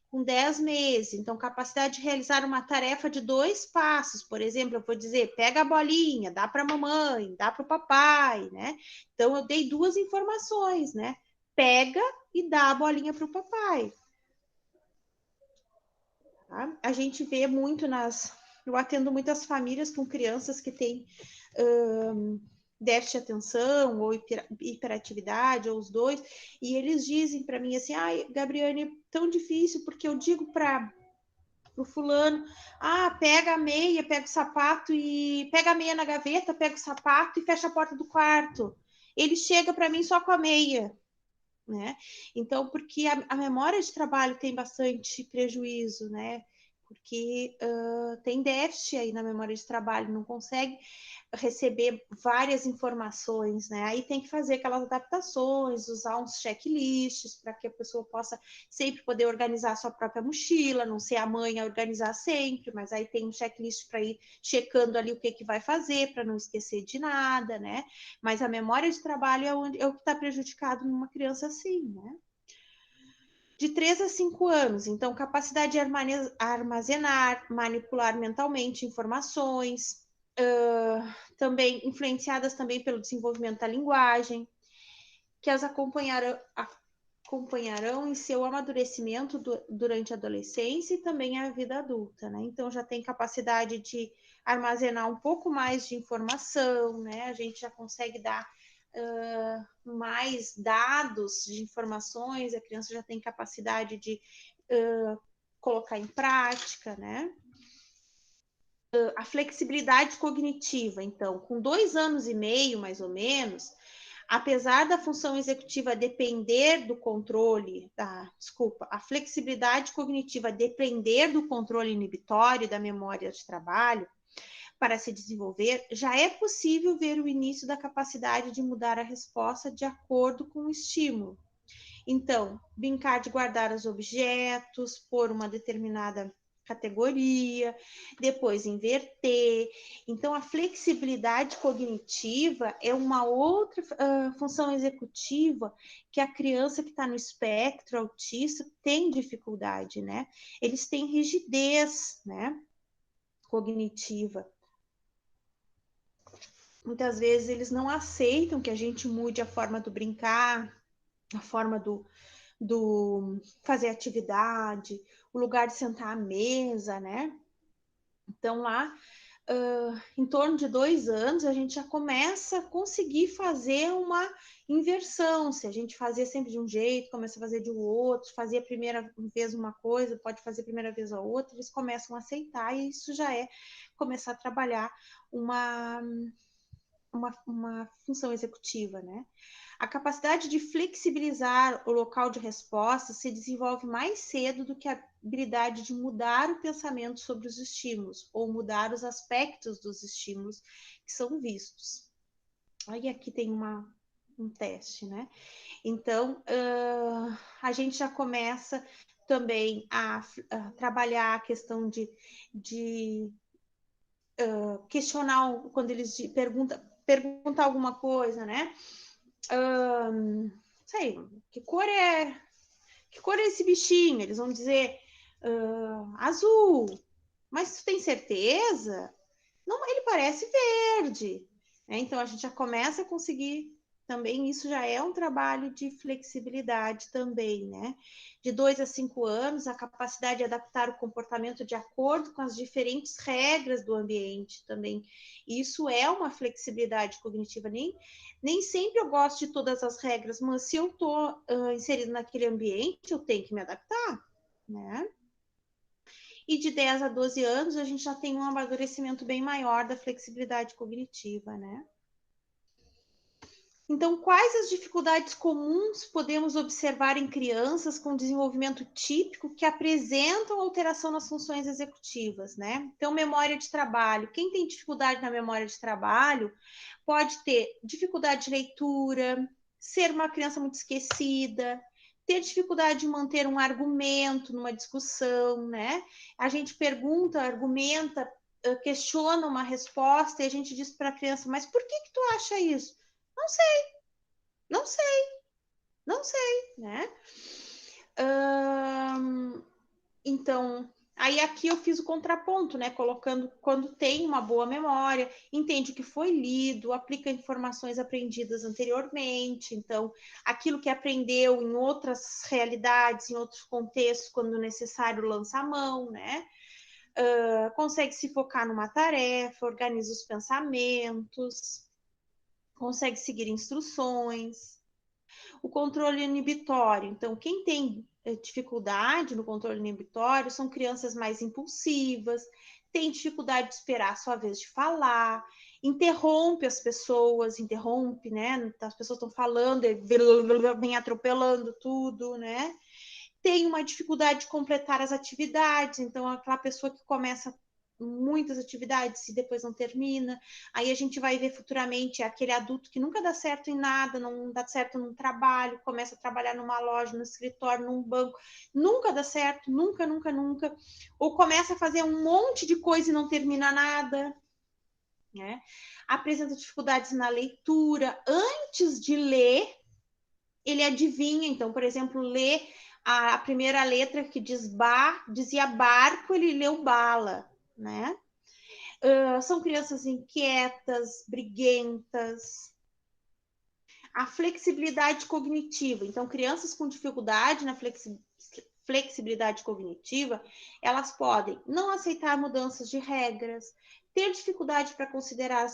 Com 10 meses, então capacidade de realizar uma tarefa de 2 passos, por exemplo, eu vou dizer, pega a bolinha, dá para a mamãe, dá para o papai, né? Então eu dei 2 informações, né? Pega e dá a bolinha para o papai. Tá? A gente vê muito eu atendo muitas famílias com crianças que têm déficit de atenção ou hiperatividade, ou os dois, e eles dizem para mim assim, ai, Gabriane, é tão difícil, porque eu digo para o fulano, pega a meia, pega o sapato e pega a meia na gaveta, pega o sapato e fecha a porta do quarto. Ele chega para mim só com a meia, né? Então, porque a memória de trabalho tem bastante prejuízo, né? Porque tem déficit aí na memória de trabalho, não consegue receber várias informações, né? Aí tem que fazer aquelas adaptações, usar uns checklists para que a pessoa possa sempre poder organizar a sua própria mochila, não ser a mãe a organizar sempre, mas aí tem um checklist para ir checando ali o que vai fazer, para não esquecer de nada, né? Mas a memória de trabalho é o que está prejudicado numa criança assim, né? De 3 a 5 anos, então, capacidade de armazenar, manipular mentalmente informações, também influenciadas também pelo desenvolvimento da linguagem, que as acompanharão em seu amadurecimento durante a adolescência e também a vida adulta, né? Então, já tem capacidade de armazenar um pouco mais de informação, né? A gente já consegue dar mais dados de informações, a criança já tem capacidade de colocar em prática, né? A flexibilidade cognitiva, então, com 2 anos e meio, mais ou menos, apesar da função executiva depender do controle, a flexibilidade cognitiva depender do controle inibitório da memória de trabalho, para se desenvolver, já é possível ver o início da capacidade de mudar a resposta de acordo com o estímulo. Então, brincar de guardar os objetos por uma determinada categoria, depois inverter. Então, a flexibilidade cognitiva é uma outra função executiva que a criança que está no espectro autista tem dificuldade, né? Eles têm rigidez, né? Cognitiva. Muitas vezes eles não aceitam que a gente mude a forma do brincar, a forma do fazer atividade, o lugar de sentar à mesa, né? Então, lá, em torno de 2 anos, a gente já começa a conseguir fazer uma inversão. Se a gente fazia sempre de um jeito, começa a fazer de outro, fazia a primeira vez uma coisa, pode fazer a primeira vez a outra, eles começam a aceitar, e isso já é começar a trabalhar uma função executiva, né? A capacidade de flexibilizar o local de resposta se desenvolve mais cedo do que a habilidade de mudar o pensamento sobre os estímulos ou mudar os aspectos dos estímulos que são vistos. Aí aqui tem um teste, né? Então, a gente já começa também a trabalhar a questão de questionar quando eles perguntar alguma coisa, né? Sei, que cor é esse bichinho? Eles vão dizer azul. Mas tu tem certeza? Não, ele parece verde. Né? Então a gente já começa a conseguir também isso já é um trabalho de flexibilidade também, né? De 2 a 5 anos, a capacidade de adaptar o comportamento de acordo com as diferentes regras do ambiente também. Isso é uma flexibilidade cognitiva. Nem sempre eu gosto de todas as regras, mas se eu estou inserido naquele ambiente, eu tenho que me adaptar, né? E de 10 a 12 anos, a gente já tem um amadurecimento bem maior da flexibilidade cognitiva, né? Então, quais as dificuldades comuns podemos observar em crianças com desenvolvimento típico que apresentam alteração nas funções executivas, né? Então, memória de trabalho. Quem tem dificuldade na memória de trabalho pode ter dificuldade de leitura, ser uma criança muito esquecida, ter dificuldade de manter um argumento numa discussão, né? A gente pergunta, argumenta, questiona uma resposta e a gente diz para a criança, mas por que tu acha isso? Não sei, né? Então, aí aqui eu fiz o contraponto, né? Colocando quando tem uma boa memória, entende o que foi lido, aplica informações aprendidas anteriormente, então, aquilo que aprendeu em outras realidades, em outros contextos, quando necessário, lança a mão, né? Consegue se focar numa tarefa, organiza os pensamentos, consegue seguir instruções. O controle inibitório. Então, quem tem dificuldade no controle inibitório são crianças mais impulsivas, tem dificuldade de esperar a sua vez de falar, interrompe as pessoas, né? As pessoas estão falando, vem atropelando tudo, né? Tem uma dificuldade de completar as atividades, então aquela pessoa que começa muitas atividades e depois não termina. Aí a gente vai ver futuramente aquele adulto que nunca dá certo em nada, não dá certo num trabalho, começa a trabalhar numa loja, no escritório, num banco, nunca dá certo, nunca. Ou começa a fazer um monte de coisa e não termina nada, né? Apresenta dificuldades na leitura. Antes de ler, ele adivinha. Então, por exemplo, lê a primeira letra que dizia barco, ele leu bala, né? São crianças inquietas, briguentas. A flexibilidade cognitiva. Então, crianças com dificuldade na flexibilidade cognitiva, elas podem não aceitar mudanças de regras, ter dificuldade para considerar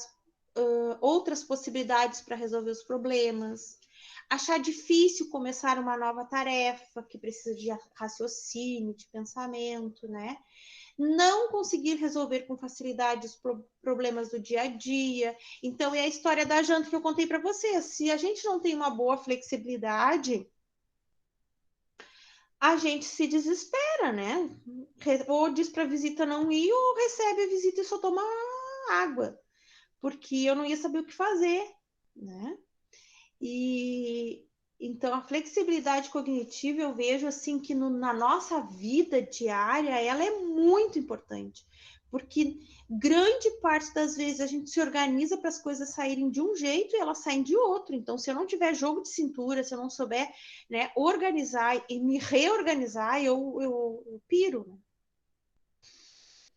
outras possibilidades para resolver os problemas, achar difícil começar uma nova tarefa que precisa de raciocínio, de pensamento, né? Não conseguir resolver com facilidade os problemas do dia a dia. Então, é a história da janta que eu contei para vocês. Se a gente não tem uma boa flexibilidade, a gente se desespera, né? Ou diz para a visita não ir, ou recebe a visita e só toma água, porque eu não ia saber o que fazer, né? E então a flexibilidade cognitiva eu vejo assim que na nossa vida diária ela é muito importante, porque grande parte das vezes a gente se organiza para as coisas saírem de um jeito e elas saem de outro. Então, se eu não tiver jogo de cintura, se eu não souber, né, organizar e me reorganizar, eu piro, né?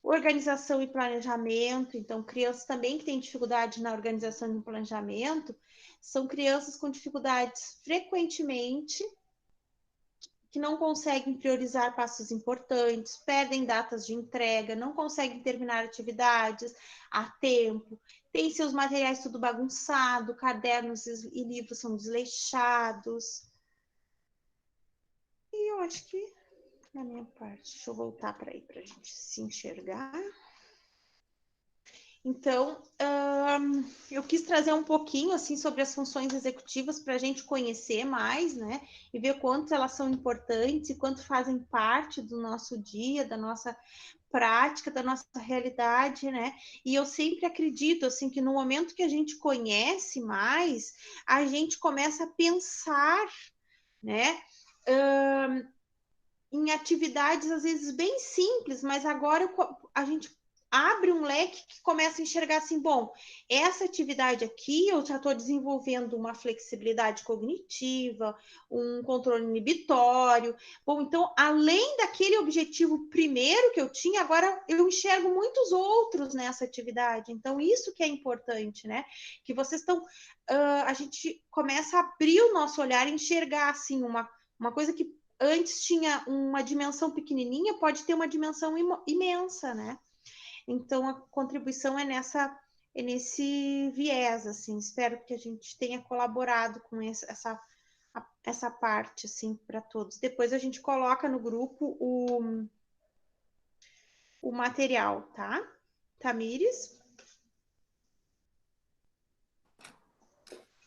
Organização e planejamento. Então, crianças também que têm dificuldade na organização e no planejamento são crianças com dificuldades frequentemente, que não conseguem priorizar passos importantes, perdem datas de entrega, não conseguem terminar atividades a tempo, tem seus materiais tudo bagunçado, cadernos e livros são desleixados. E eu acho que na minha parte, deixa eu voltar para aí para a gente se enxergar. Então, eu quis trazer um pouquinho assim sobre as funções executivas para a gente conhecer mais, né? E ver quanto elas são importantes e quanto fazem parte do nosso dia, da nossa prática, da nossa realidade, né? E eu sempre acredito assim que no momento que a gente conhece mais, a gente começa a pensar, né? Em atividades às vezes bem simples, mas agora a gente abre um leque que começa a enxergar assim, bom, essa atividade aqui eu já estou desenvolvendo uma flexibilidade cognitiva, um controle inibitório. Bom, então, além daquele objetivo primeiro que eu tinha, agora eu enxergo muitos outros nessa atividade. Então, isso que é importante, né? Que vocês estão... a gente começa a abrir o nosso olhar e enxergar, assim, uma coisa que antes tinha uma dimensão pequenininha, pode ter uma dimensão imensa, né? Então, a contribuição é nesse viés, assim. Espero que a gente tenha colaborado com essa parte, assim, para todos. Depois a gente coloca no grupo o material, tá? Tamires?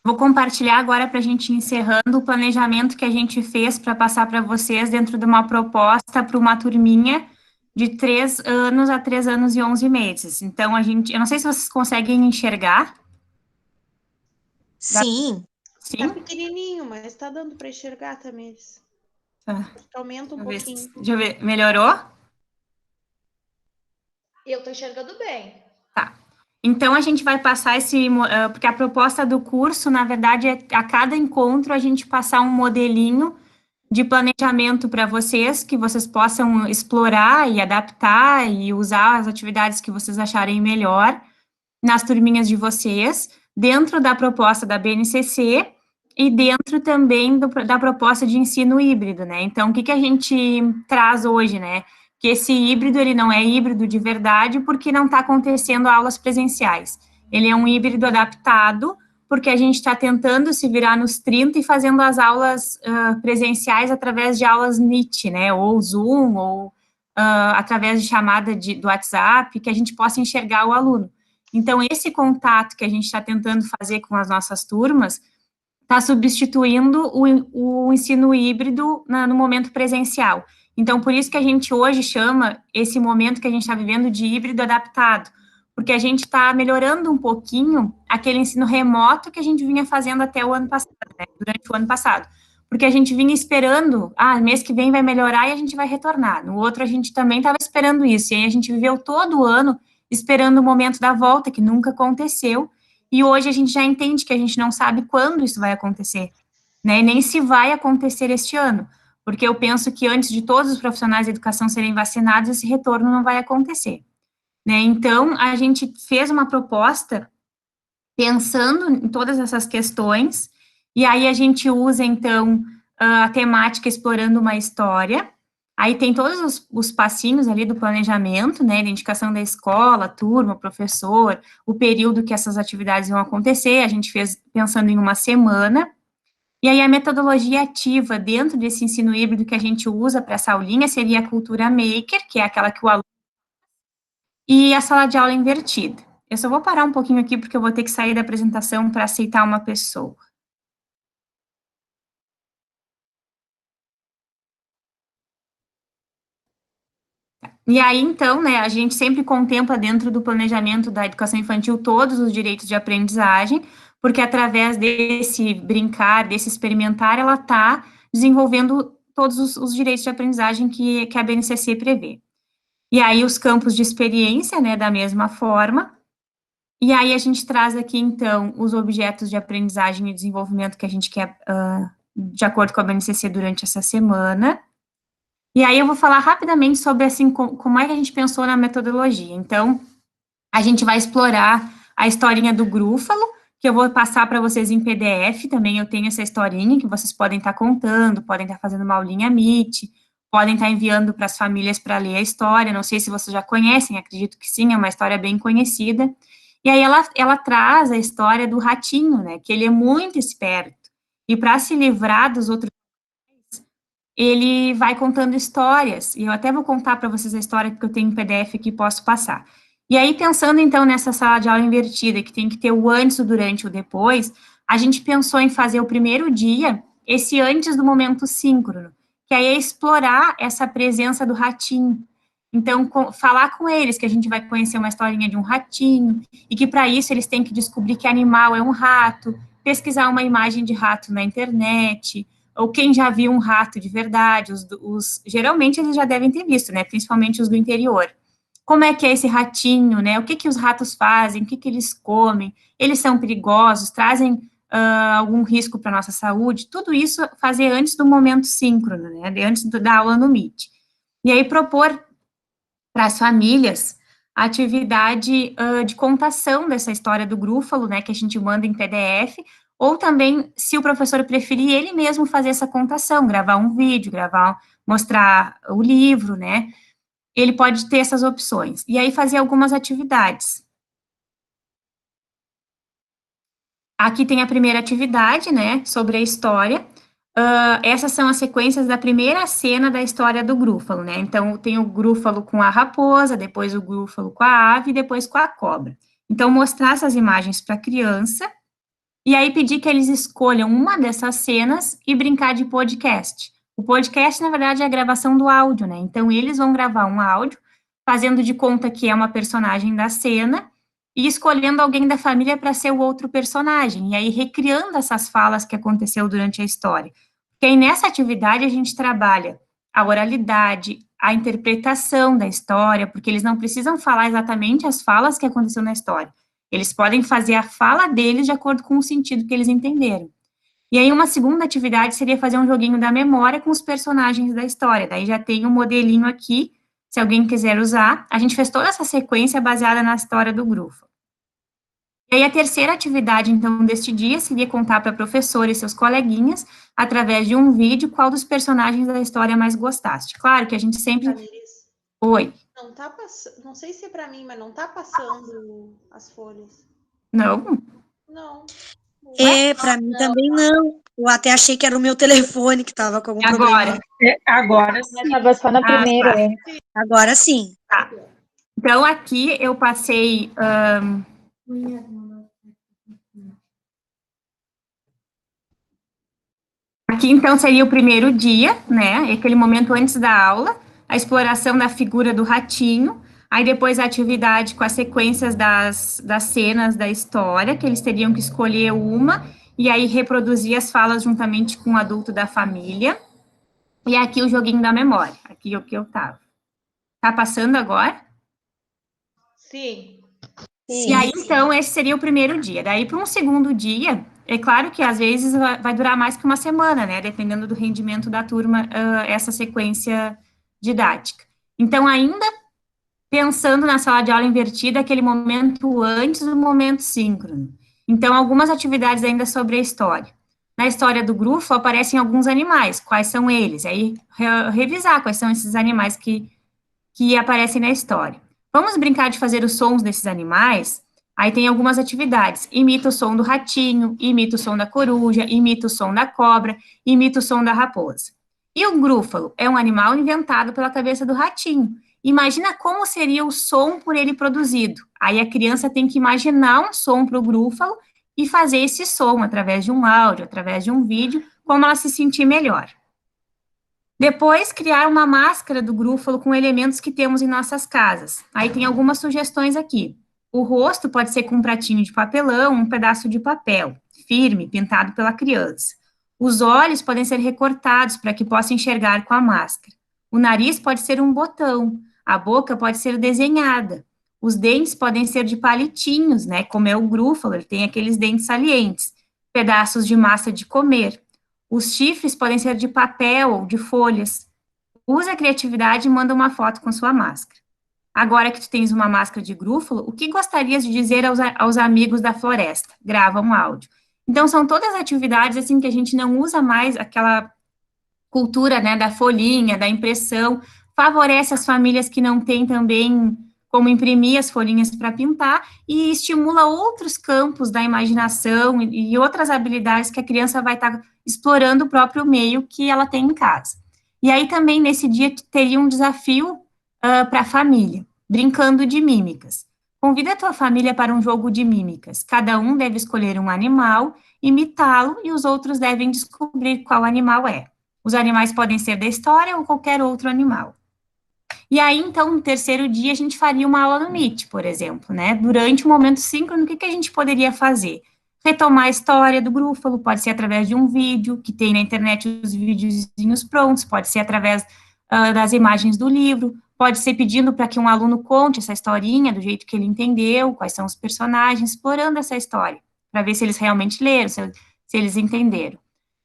Vou compartilhar agora para a gente ir encerrando o planejamento que a gente fez para passar para vocês dentro de uma proposta para uma turminha de 3 anos a 3 anos e 11 meses. Então, eu não sei se vocês conseguem enxergar. Sim. Sim? Tá pequenininho, mas tá dando para enxergar, Tamires. Tá. Aumenta um pouquinho. Deixa eu ver, melhorou? Eu tô enxergando bem. Tá. Então, a gente vai passar porque a proposta do curso, na verdade, é a cada encontro a gente passar um modelinho de planejamento para vocês, que vocês possam explorar e adaptar e usar as atividades que vocês acharem melhor nas turminhas de vocês, dentro da proposta da BNCC e dentro também da proposta de ensino híbrido, né? Então, o que a gente traz hoje, né? Que esse híbrido, ele não é híbrido de verdade, porque não está acontecendo aulas presenciais. Ele é um híbrido adaptado, porque a gente está tentando se virar nos 30 e fazendo as aulas presenciais através de aulas NIT, né, ou Zoom, ou através de chamada do WhatsApp, que a gente possa enxergar o aluno. Então, esse contato que a gente está tentando fazer com as nossas turmas está substituindo o ensino híbrido no momento presencial. Então, por isso que a gente hoje chama esse momento que a gente está vivendo de híbrido adaptado, porque a gente está melhorando um pouquinho aquele ensino remoto que a gente vinha fazendo até o ano passado, né, durante o ano passado, porque a gente vinha esperando, mês que vem vai melhorar e a gente vai retornar. No outro, a gente também estava esperando isso, e aí a gente viveu todo o ano esperando o momento da volta, que nunca aconteceu, e hoje a gente já entende que a gente não sabe quando isso vai acontecer, né, nem se vai acontecer este ano, porque eu penso que antes de todos os profissionais da educação serem vacinados, esse retorno não vai acontecer. Né, então, a gente fez uma proposta pensando em todas essas questões, e aí a gente usa, então, a temática explorando uma história, aí tem todos os passinhos ali do planejamento, né, identificação da escola, turma, professor, o período que essas atividades vão acontecer, a gente fez pensando em uma semana, e aí a metodologia ativa dentro desse ensino híbrido que a gente usa para essa aulinha seria a cultura maker, que é aquela que o aluno e a sala de aula invertida. Eu só vou parar um pouquinho aqui, porque eu vou ter que sair da apresentação para aceitar uma pessoa. E aí, então, né, a gente sempre contempla dentro do planejamento da educação infantil todos os direitos de aprendizagem, porque através desse brincar, desse experimentar, ela está desenvolvendo todos os direitos de aprendizagem que a BNCC prevê. E aí, os campos de experiência, né, da mesma forma. E aí, a gente traz aqui, então, os objetos de aprendizagem e desenvolvimento que a gente quer, de acordo com a BNCC, durante essa semana. E aí, eu vou falar rapidamente sobre, assim, como é que a gente pensou na metodologia. Então, a gente vai explorar a historinha do Grúfalo, que eu vou passar para vocês em PDF, também eu tenho essa historinha que vocês podem estar contando, podem estar fazendo uma aulinha Meet, podem estar enviando para as famílias para ler a história, não sei se vocês já conhecem, acredito que sim, é uma história bem conhecida. E aí ela traz a história do ratinho, né, que ele é muito esperto, e para se livrar dos outros, ele vai contando histórias, e eu até vou contar para vocês a história que eu tenho em PDF que posso passar. E aí, pensando então nessa sala de aula invertida, que tem que ter o antes, o durante e o depois, a gente pensou em fazer o primeiro dia, esse antes do momento síncrono, que aí é explorar essa presença do ratinho. Então, falar com eles que a gente vai conhecer uma historinha de um ratinho, e que para isso eles têm que descobrir que animal é um rato, pesquisar uma imagem de rato na internet, ou quem já viu um rato de verdade, geralmente eles já devem ter visto, né, principalmente os do interior. como é que é esse ratinho, né? O que os ratos fazem, o que eles comem, eles são perigosos, trazem algum risco para a nossa saúde, tudo isso fazer antes do momento síncrono, né? Antes da aula no Meet. E aí propor para as famílias a atividade de contação dessa história do Grúfalo, né? Que a gente manda em PDF, ou também, se o professor preferir, ele mesmo fazer essa contação, gravar um vídeo, mostrar o livro, né? Ele pode ter essas opções. E aí fazer algumas atividades. Aqui tem a primeira atividade, né, sobre a história. Essas são as sequências da primeira cena da história do Grúfalo, né? Então, tem o Grúfalo com a raposa, depois o Grúfalo com a ave, e depois com a cobra. Então, mostrar essas imagens para a criança, e aí pedir que eles escolham uma dessas cenas e brincar de podcast. O podcast, na verdade, é a gravação do áudio, né? Então, eles vão gravar um áudio, fazendo de conta que é uma personagem da cena, e escolhendo alguém da família para ser o outro personagem, e aí recriando essas falas que aconteceu durante a história. Porque aí nessa atividade a gente trabalha a oralidade, a interpretação da história, porque eles não precisam falar exatamente as falas que aconteceu na história. Eles podem fazer a fala deles de acordo com o sentido que eles entenderam. E aí uma segunda atividade seria fazer um joguinho da memória com os personagens da história. Daí já tem um modelinho aqui, se alguém quiser usar. A gente fez toda essa sequência baseada na história do Grúfalo. E aí a terceira atividade, então, deste dia, seria contar para a professora e seus coleguinhas, através de um vídeo, qual dos personagens da história mais gostaste. Claro que a gente sempre... Tamires, Oi. não tá passando, não sei se é para mim, mas não tá passando as folhas. Não? Não. É, para mim também não. Eu até achei que era o meu telefone que estava com algum problema. Agora sim. Estava só na primeira. Tá. Agora sim. Tá. Então, aqui eu passei... Aqui, então, seria o primeiro dia, né, aquele momento antes da aula, a exploração da figura do ratinho, aí depois a atividade com as sequências das cenas da história, que eles teriam que escolher uma, e aí reproduzir as falas juntamente com o adulto da família, e aqui o joguinho da memória, aqui o que eu tava. Tá passando agora? Sim. E aí, então, esse seria o primeiro dia. Daí, para um segundo dia, é claro que, às vezes, vai durar mais que uma semana, né? Dependendo do rendimento da turma, essa sequência didática. Então, ainda pensando na sala de aula invertida, aquele momento antes do momento síncrono. Então, algumas atividades ainda sobre a história. Na história do Grúfalo, aparecem alguns animais. Quais são eles? Aí, revisar quais são esses animais que aparecem na história. Vamos brincar de fazer os sons desses animais? Aí tem algumas atividades. Imita o som do ratinho, imita o som da coruja, imita o som da cobra, imita o som da raposa. E o Grúfalo é um animal inventado pela cabeça do ratinho. Imagina como seria o som por ele produzido. Aí a criança tem que imaginar um som para o Grúfalo e fazer esse som através de um áudio, através de um vídeo, como ela se sentir melhor. Depois, criar uma máscara do Grúfalo com elementos que temos em nossas casas. Aí tem algumas sugestões aqui. O rosto pode ser com um pratinho de papelão, um pedaço de papel, firme, pintado pela criança. Os olhos podem ser recortados para que possa enxergar com a máscara. O nariz pode ser um botão. A boca pode ser desenhada. Os dentes podem ser de palitinhos, né? Como é o Grúfalo, ele tem aqueles dentes salientes. Pedaços de massa de comer. Os chifres podem ser de papel ou de folhas. Use a criatividade e manda uma foto com sua máscara. Agora que tu tens uma máscara de Grúfalo, o que gostarias de dizer aos amigos da floresta? Grava um áudio. Então, são todas atividades, assim, que a gente não usa mais aquela cultura, né, da folhinha, da impressão, favorece as famílias que não têm também como imprimir as folhinhas para pintar e estimula outros campos da imaginação e outras habilidades que a criança vai estar explorando o próprio meio que ela tem em casa. E aí também, nesse dia, teria um desafio para a família, brincando de mímicas. Convida a tua família para um jogo de mímicas. Cada um deve escolher um animal, imitá-lo, e os outros devem descobrir qual animal é. Os animais podem ser da história ou qualquer outro animal. E aí, então, no terceiro dia, a gente faria uma aula no Meet, por exemplo, né? Durante o momento síncrono, o que a gente poderia fazer? Retomar a história do Grúfalo, pode ser através de um vídeo, que tem na internet os videozinhos prontos, pode ser através das imagens do livro, pode ser pedindo para que um aluno conte essa historinha do jeito que ele entendeu, quais são os personagens, explorando essa história, para ver se eles realmente leram, se eles entenderam.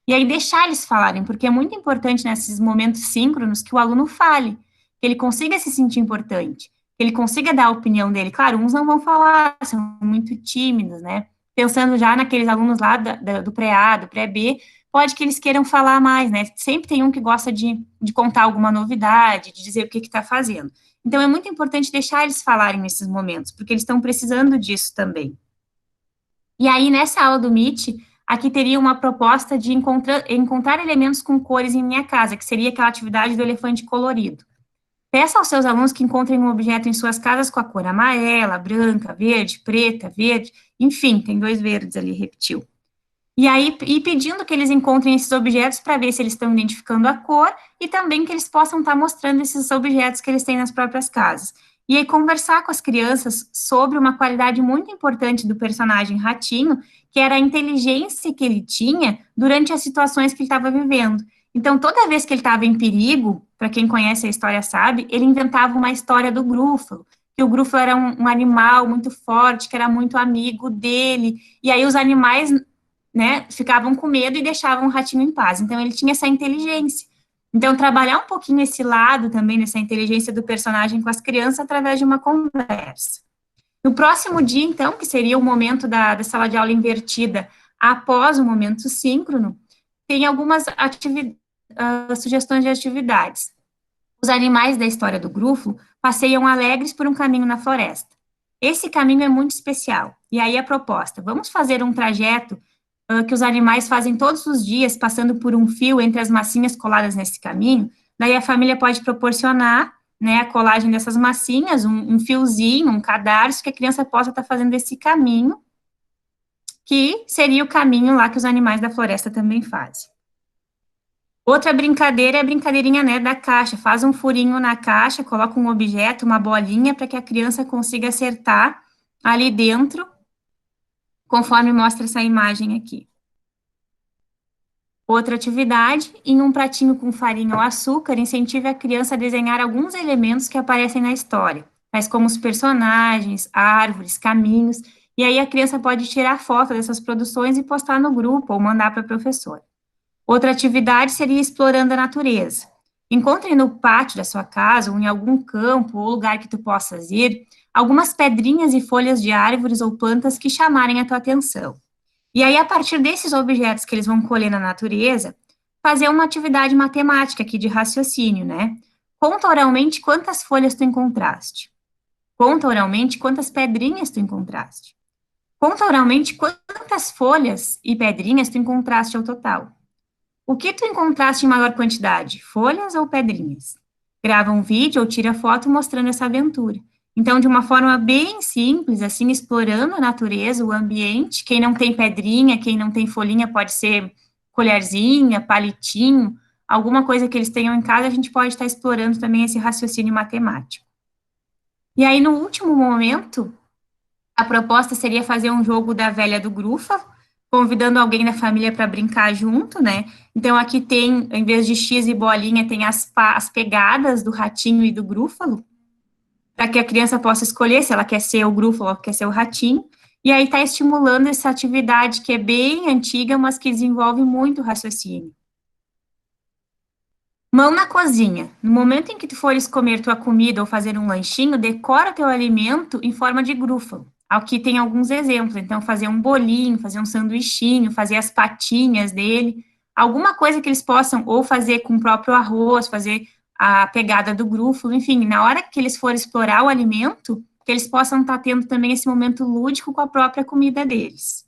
E aí deixar eles falarem, porque é muito importante nesses momentos síncronos que o aluno fale, que ele consiga se sentir importante, que ele consiga dar a opinião dele. Claro, uns não vão falar, são muito tímidos, né? Pensando já naqueles alunos lá do pré-A, do pré-B, pode que eles queiram falar mais, né? Sempre tem um que gosta de contar alguma novidade, de dizer o que está fazendo. Então, é muito importante deixar eles falarem nesses momentos, porque eles estão precisando disso também. E aí, nessa aula do Meet, aqui teria uma proposta de encontrar elementos com cores em minha casa, que seria aquela atividade do elefante colorido. Peça aos seus alunos que encontrem um objeto em suas casas com a cor amarela, branca, verde, preta, verde, enfim, tem 2 verdes ali, repetiu. E aí, pedindo que eles encontrem esses objetos para ver se eles estão identificando a cor e também que eles possam estar mostrando esses objetos que eles têm nas próprias casas. E aí, conversar com as crianças sobre uma qualidade muito importante do personagem Ratinho, que era a inteligência que ele tinha durante as situações que ele estava vivendo. Então, toda vez que ele estava em perigo, para quem conhece a história sabe, ele inventava uma história do Grúfalo, que o Grúfalo era um animal muito forte, que era muito amigo dele, e aí os animais, né, ficavam com medo e deixavam o Ratinho em paz. Então, ele tinha essa inteligência. Então, trabalhar um pouquinho esse lado também, nessa inteligência do personagem com as crianças, através de uma conversa. No próximo dia, então, que seria o momento da sala de aula invertida, após o momento síncrono, tem algumas sugestões de atividades. Os animais da história do Grúfalo passeiam alegres por um caminho na floresta. Esse caminho é muito especial. E aí a proposta, vamos fazer um trajeto que os animais fazem todos os dias, passando por um fio entre as massinhas coladas nesse caminho. Daí a família pode proporcionar, né, a colagem dessas massinhas, um fiozinho, um cadarço, que a criança possa estar fazendo esse caminho, que seria o caminho lá que os animais da floresta também fazem. Outra brincadeira é a brincadeirinha, né, da caixa. Faz um furinho na caixa, coloca um objeto, uma bolinha, para que a criança consiga acertar ali dentro, conforme mostra essa imagem aqui. Outra atividade, em um pratinho com farinha ou açúcar, incentive a criança a desenhar alguns elementos que aparecem na história, tais como os personagens, árvores, caminhos, e aí a criança pode tirar foto dessas produções e postar no grupo ou mandar para a professora. Outra atividade seria explorando a natureza. Encontre no pátio da sua casa, ou em algum campo, ou lugar que tu possas ir, algumas pedrinhas e folhas de árvores ou plantas que chamarem a tua atenção. E aí, a partir desses objetos que eles vão colher na natureza, fazer uma atividade matemática aqui de raciocínio, né? Conta oralmente quantas folhas tu encontraste. Conta oralmente quantas pedrinhas tu encontraste. Conta oralmente quantas folhas e pedrinhas tu encontraste ao total. O que tu encontraste em maior quantidade, folhas ou pedrinhas? Grava um vídeo ou tira foto mostrando essa aventura. Então, de uma forma bem simples, assim, explorando a natureza, o ambiente. Quem não tem pedrinha, quem não tem folhinha, pode ser colherzinha, palitinho, alguma coisa que eles tenham em casa, a gente pode estar explorando também esse raciocínio matemático. E aí, no último momento, a proposta seria fazer um jogo da velha do Grúfalo, convidando alguém da família para brincar junto, né? Então, aqui tem, em vez de X e bolinha, tem as pegadas do Ratinho e do Grúfalo, para que a criança possa escolher se ela quer ser o Grúfalo ou quer ser o Ratinho, e aí está estimulando essa atividade que é bem antiga, mas que desenvolve muito raciocínio. Mão na cozinha. No momento em que tu fores comer tua comida ou fazer um lanchinho, decora teu alimento em forma de Grúfalo. Aqui tem alguns exemplos, então fazer um bolinho, fazer um sanduichinho, fazer as patinhas dele, alguma coisa que eles possam ou fazer com o próprio arroz, fazer a pegada do Grúfalo, enfim, na hora que eles forem explorar o alimento, que eles possam estar tendo também esse momento lúdico com a própria comida deles.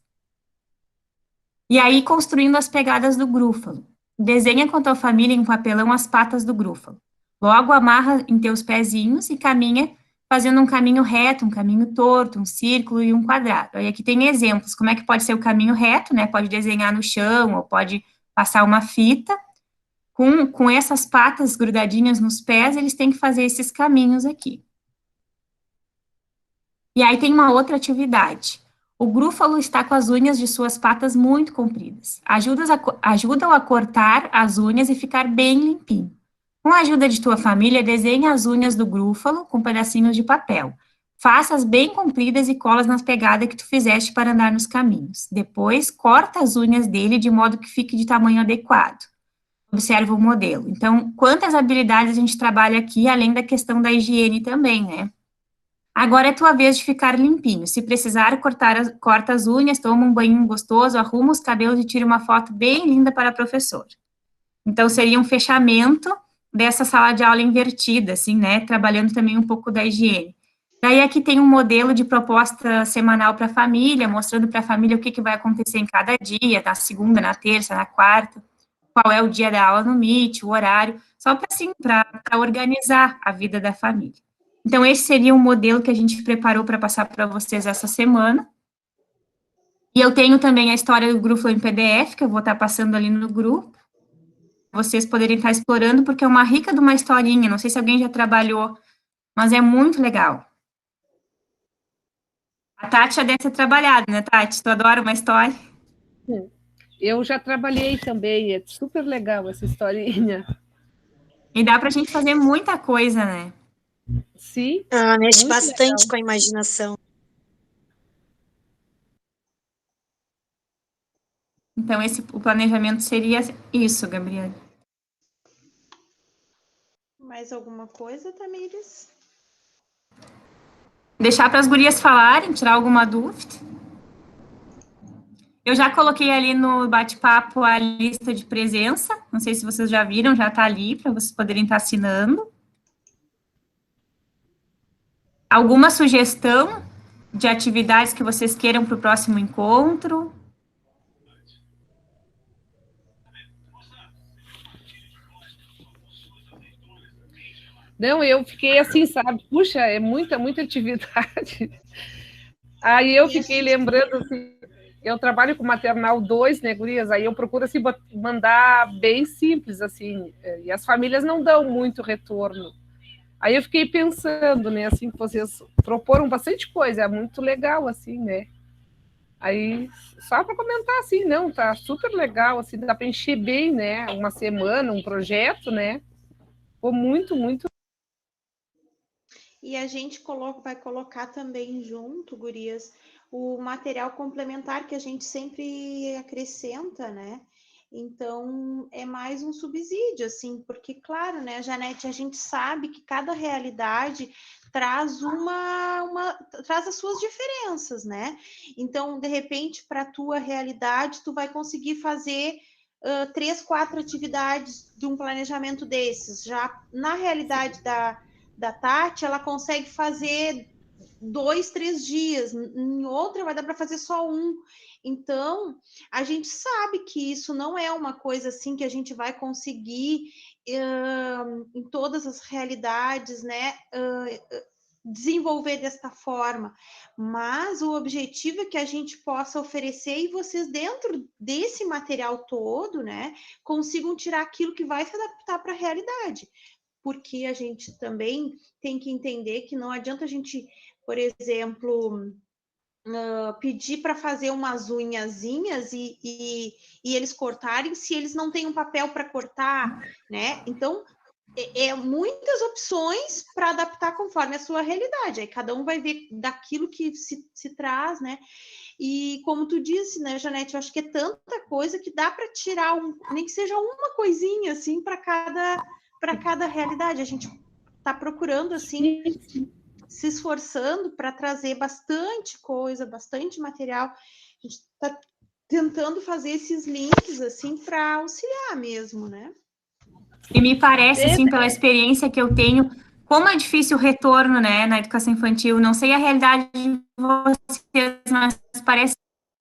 E aí, construindo as pegadas do Grúfalo. Desenha com a tua família em um papelão as patas do Grúfalo. Logo, amarra em teus pezinhos e caminha fazendo um caminho reto, um caminho torto, um círculo e um quadrado. Aí aqui tem exemplos, como é que pode ser o caminho reto, né? Pode desenhar no chão, ou pode passar uma fita. Com essas patas grudadinhas nos pés, eles têm que fazer esses caminhos aqui. E aí tem uma outra atividade. O Grúfalo está com as unhas de suas patas muito compridas. Ajudam a cortar as unhas e ficar bem limpinho. Com a ajuda de tua família, desenhe as unhas do grúfalo com pedacinhos de papel. Faça-as bem compridas e colas nas pegadas que tu fizeste para andar nos caminhos. Depois, corta as unhas dele de modo que fique de tamanho adequado. Observa o modelo. Então, quantas habilidades a gente trabalha aqui, além da questão da higiene também, né? Agora é tua vez de ficar limpinho. Se precisar, corta as unhas, toma um banho gostoso, arruma os cabelos e tira uma foto bem linda para a professora. Então, seria um fechamento dessa sala de aula invertida, assim, né? Trabalhando também um pouco da higiene. Daí aqui tem um modelo de proposta semanal para a família, mostrando para a família o que vai acontecer em cada dia, na segunda, na terça, na quarta, qual é o dia da aula no Meet, o horário, só para assim, para organizar a vida da família. Então, esse seria um modelo que a gente preparou para passar para vocês essa semana. E eu tenho também a história do Grúfalo em PDF, que eu vou estar passando ali no grupo, vocês poderem estar explorando, porque é uma rica de uma historinha, não sei se alguém já trabalhou, mas é muito legal. A Tati já deve ter trabalhado, né, Tati? Tu adora uma história? Eu já trabalhei também, é super legal essa historinha. E dá pra gente fazer muita coisa, né? Sim. Mexe muito bastante legal. com a imaginação. Então, o planejamento seria isso, Gabriela. Mais alguma coisa, Tamires? Deixar para as gurias falarem, tirar alguma dúvida. Eu já coloquei ali no bate-papo a lista de presença. Não sei se vocês já viram, já está ali, para vocês poderem estar assinando. Alguma sugestão de atividades que vocês queiram para o próximo encontro? Não, eu fiquei assim, sabe? Puxa, é muita atividade. Aí eu fiquei lembrando, assim, eu trabalho com maternal 2, né, gurias? Aí eu procuro, assim, mandar bem simples, assim, e as famílias não dão muito retorno. Aí eu fiquei pensando, né, assim, que vocês proporam bastante coisa, é muito legal, assim, né? Aí, só para comentar, assim, não, tá super legal, assim, dá para encher bem, né? Uma semana, um projeto, né? Ficou muito. E a gente vai colocar também junto, gurias, o material complementar que a gente sempre acrescenta, né? Então, é mais um subsídio, assim, porque, claro, né, Janete, a gente sabe que cada realidade traz traz as suas diferenças, né? Então, de repente, para a tua realidade, tu vai conseguir fazer 3, 4 atividades de um planejamento desses. Já na realidade da Tati, ela consegue fazer 2, 3 dias, em outra vai dar para fazer só um. Então, a gente sabe que isso não é uma coisa assim que a gente vai conseguir em todas as realidades, né? Desenvolver desta forma, mas o objetivo é que a gente possa oferecer e vocês dentro desse material todo, né, consigam tirar aquilo que vai se adaptar para a realidade, porque a gente também tem que entender que não adianta a gente, por exemplo, pedir para fazer umas unhazinhas e eles cortarem se eles não têm um papel para cortar, né? Então, muitas opções para adaptar conforme a sua realidade. Aí cada um vai ver daquilo que se traz, né? E como tu disse, né, Janete, eu acho que é tanta coisa que dá para tirar nem que seja uma coisinha assim para cada realidade. A gente está procurando assim, se esforçando para trazer bastante coisa, bastante material. A gente está tentando fazer esses links assim para auxiliar mesmo, né? E me parece, assim, pela experiência que eu tenho, como é difícil o retorno, né, na educação infantil. Não sei a realidade de vocês, mas parece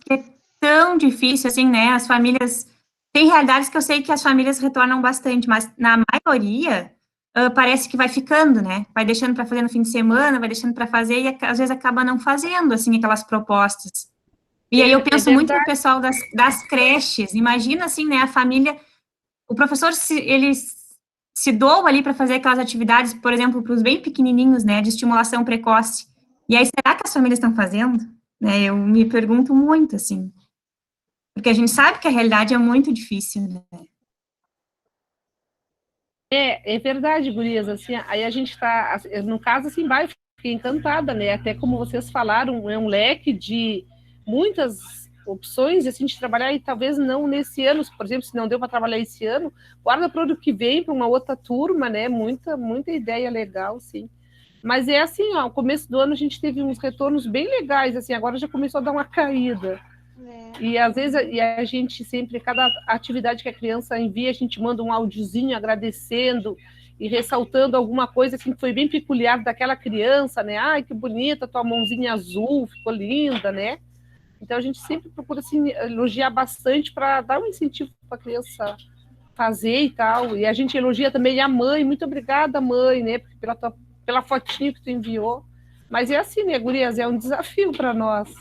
que é tão difícil, assim, né, as famílias... Tem realidades que eu sei que as famílias retornam bastante, mas na maioria, parece que vai ficando, né, vai deixando para fazer no fim de semana, vai deixando para fazer e às vezes acaba não fazendo, assim, aquelas propostas. E aí eu penso muito no pessoal das creches. Imagina, assim, né, a família... O professor, ele se doa ali para fazer aquelas atividades, por exemplo, para os bem pequenininhos, né, de estimulação precoce. E aí, será que as famílias estão fazendo? Né, eu me pergunto muito, assim. Porque a gente sabe que a realidade é muito difícil, né? É verdade, gurias, assim, aí a gente tá, no caso, assim, vai, fiquei encantada, né, até como vocês falaram, é um leque de muitas opções, assim, de trabalhar, e talvez não nesse ano, por exemplo, se não deu para trabalhar esse ano, guarda para o ano que vem, para uma outra turma, né, muita ideia legal, sim. Mas é assim, ó, no começo do ano a gente teve uns retornos bem legais, assim, agora já começou a dar uma caída. E às vezes a gente sempre, cada atividade que a criança envia, a gente manda um áudiozinho agradecendo e ressaltando alguma coisa assim, que foi bem peculiar daquela criança, né? Ai, que bonita, tua mãozinha azul, ficou linda, né? Então a gente sempre procura assim, elogiar bastante para dar um incentivo para a criança fazer e tal. E a gente elogia também a mãe, muito obrigada, mãe, né? Pela fotinho que tu enviou. Mas é assim, né, gurias? É um desafio para nós.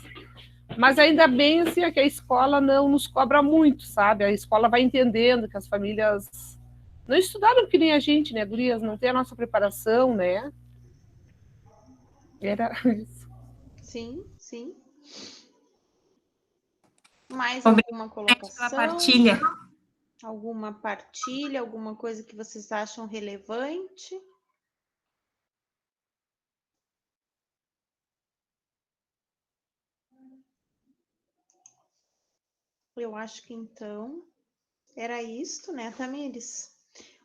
Mas ainda bem assim, que a escola não nos cobra muito, sabe? A escola vai entendendo que as famílias não estudaram que nem a gente, né, gurias? Não tem a nossa preparação, né? Era isso. Sim, sim. Mais Obrigada alguma colocação? pela partilha. Alguma partilha, alguma coisa que vocês acham relevante? Eu acho que então era isto, né, Tamires?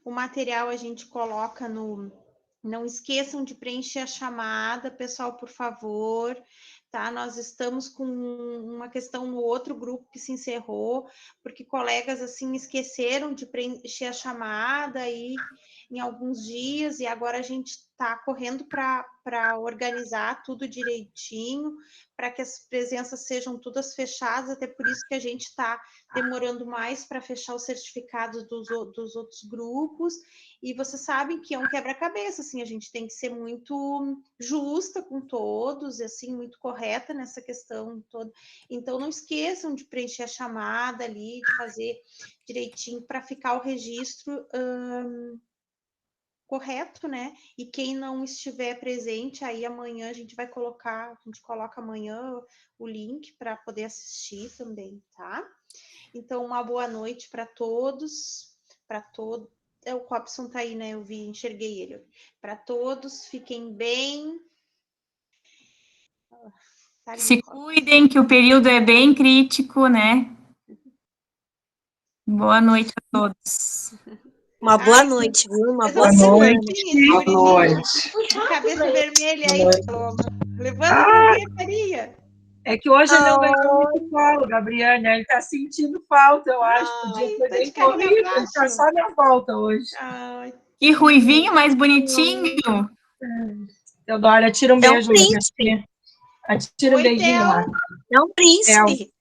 O material a gente coloca no... Não esqueçam de preencher a chamada, pessoal, por favor, tá? Nós estamos com uma questão no outro grupo que se encerrou, porque colegas, assim, esqueceram de preencher a chamada aí em alguns dias, e agora a gente está correndo para organizar tudo direitinho, para que as presenças sejam todas fechadas, até por isso que a gente está demorando mais para fechar os certificados dos outros grupos, e vocês sabem que é um quebra-cabeça, assim, a gente tem que ser muito justa com todos, assim, muito correta nessa questão toda. Então, não esqueçam de preencher a chamada ali, de fazer direitinho para ficar o registro correto, né? E quem não estiver presente, aí amanhã a gente coloca amanhã o link para poder assistir também, tá? Então, uma boa noite para todos, o Copson tá aí, né? Eu enxerguei ele. Para todos, fiquem bem. Se cuidem, que o período é bem crítico, né? Boa noite a todos. Uma boa noite, viu? Uma boa semana. Boa noite. Cabeça vermelha aí, Paloma. Levanta a carinha. É que hoje ele não ganhou muito colo, Gabriane. Ele tá sentindo falta, eu acho. Podia ter bem corrido. Ele tá só na volta hoje. Que ruivinho mais bonitinho. Teodora, tira um beijo. príncipe. Tira um beijinho lá. É um príncipe.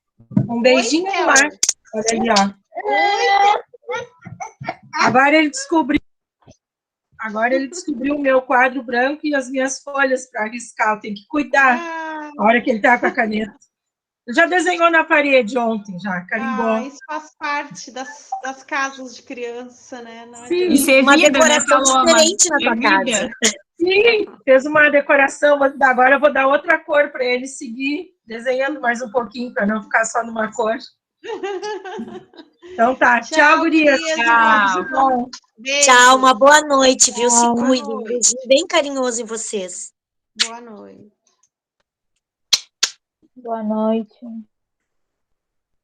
Um beijinho lá. Olha ali, ó. Agora ele descobriu o meu quadro branco e as minhas folhas para riscar. Tem que cuidar na hora que ele tá com a caneta. Ele já desenhou na parede ontem, já, carimbou. Isso faz parte das casas de criança, né? Sim, isso é uma vida, decoração né, diferente na tua casa. Sim, fez uma decoração, mas agora eu vou dar outra cor para ele seguir desenhando mais um pouquinho, para não ficar só numa cor. Então tá, tchau, gurias. Tchau. Tchau, uma boa noite, viu? Se cuidem. Um beijinho bem carinhoso em vocês. Boa noite. Boa noite.